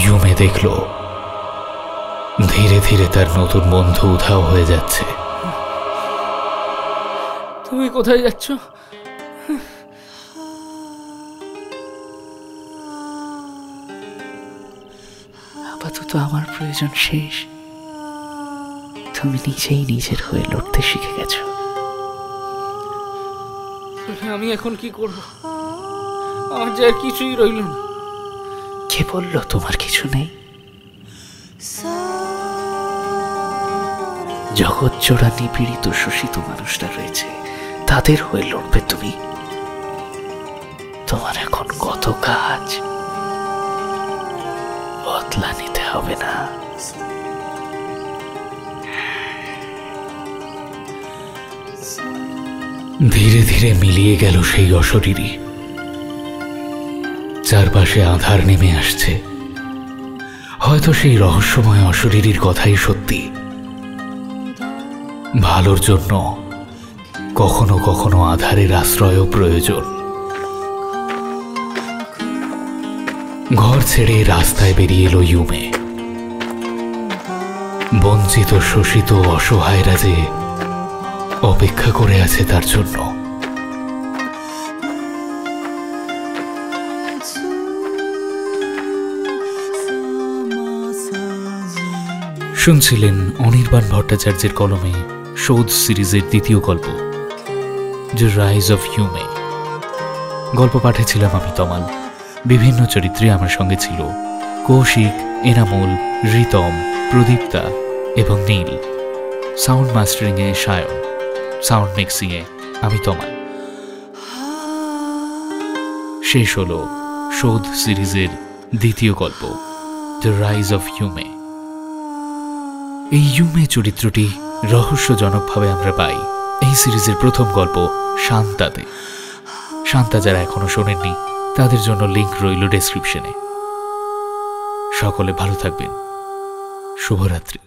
ইউমে দেখল ধীরে ধীরে তার নতুন বন্ধু উধাও হয়ে যাচ্ছে। তুমি কোথায় যাচ্ছ? আপাতত আমার প্রয়োজন শেষ। তুমি নিজেই নিজের হয়ে লড়তে শিখে গেছো। আমি এখন কি করব? আমার যে আর কিছুই রইল না। কে বললো তোমার কিছু নেই? জগৎ জোড়া নিপীড়িত শোষিত মানুষরা রয়েছে, তাদের হয়ে লড়বে তুমি। তোমার এখন কত কাজ, বদলা নিতে হবে না। ধীরে ধীরে মিলিয়ে গেল সেই অশরীরী। চারপাশে আঁধার নেমে আসছে। হয়তো সেই রহস্যময় অশরীরীর কথাই সত্যি। ভালোর জন্য কখনো কখনো আধারের আশ্রয়ও প্রয়োজন। ঘর ছেড়ে রাস্তায় বেরিয়ে এলো ইউমে। বঞ্চিত শোষিত অসহায়রা যে অপেক্ষা করে আছে তার জন্য। শুনছিলেন অনির্বাণ ভট্টাচার্যের কলমে শোধ সিরিজের দ্বিতীয় গল্প, দ্য রাইজ অফ ইউমে। গল্প পাঠে ছিলাম আমি তমাল। বিভিন্ন চরিত্রে আমার সঙ্গে ছিল কৌশিক, এনামুল, রিতম, প্রদীপ্তা এবং নীল। সাউন্ড মাস্টারিংয়ে সায়ন, সাউন্ড মিক্সিংয়ে আমি তমাল। শেষ হল শোধ সিরিজের দ্বিতীয় গল্প, দ্য রাইজ অফ ইউমে। এই ইউমে চরিত্রটি রহস্যজনকভাবে আমরা পাই এই সিরিজের প্রথম গল্প শান্তাতে। শান্তা যারা এখনো শোনেননি তাদের জন্য লিংক রইল ডেসক্রিপশনে। সকলে ভালো থাকবেন। শুভরাত্রি।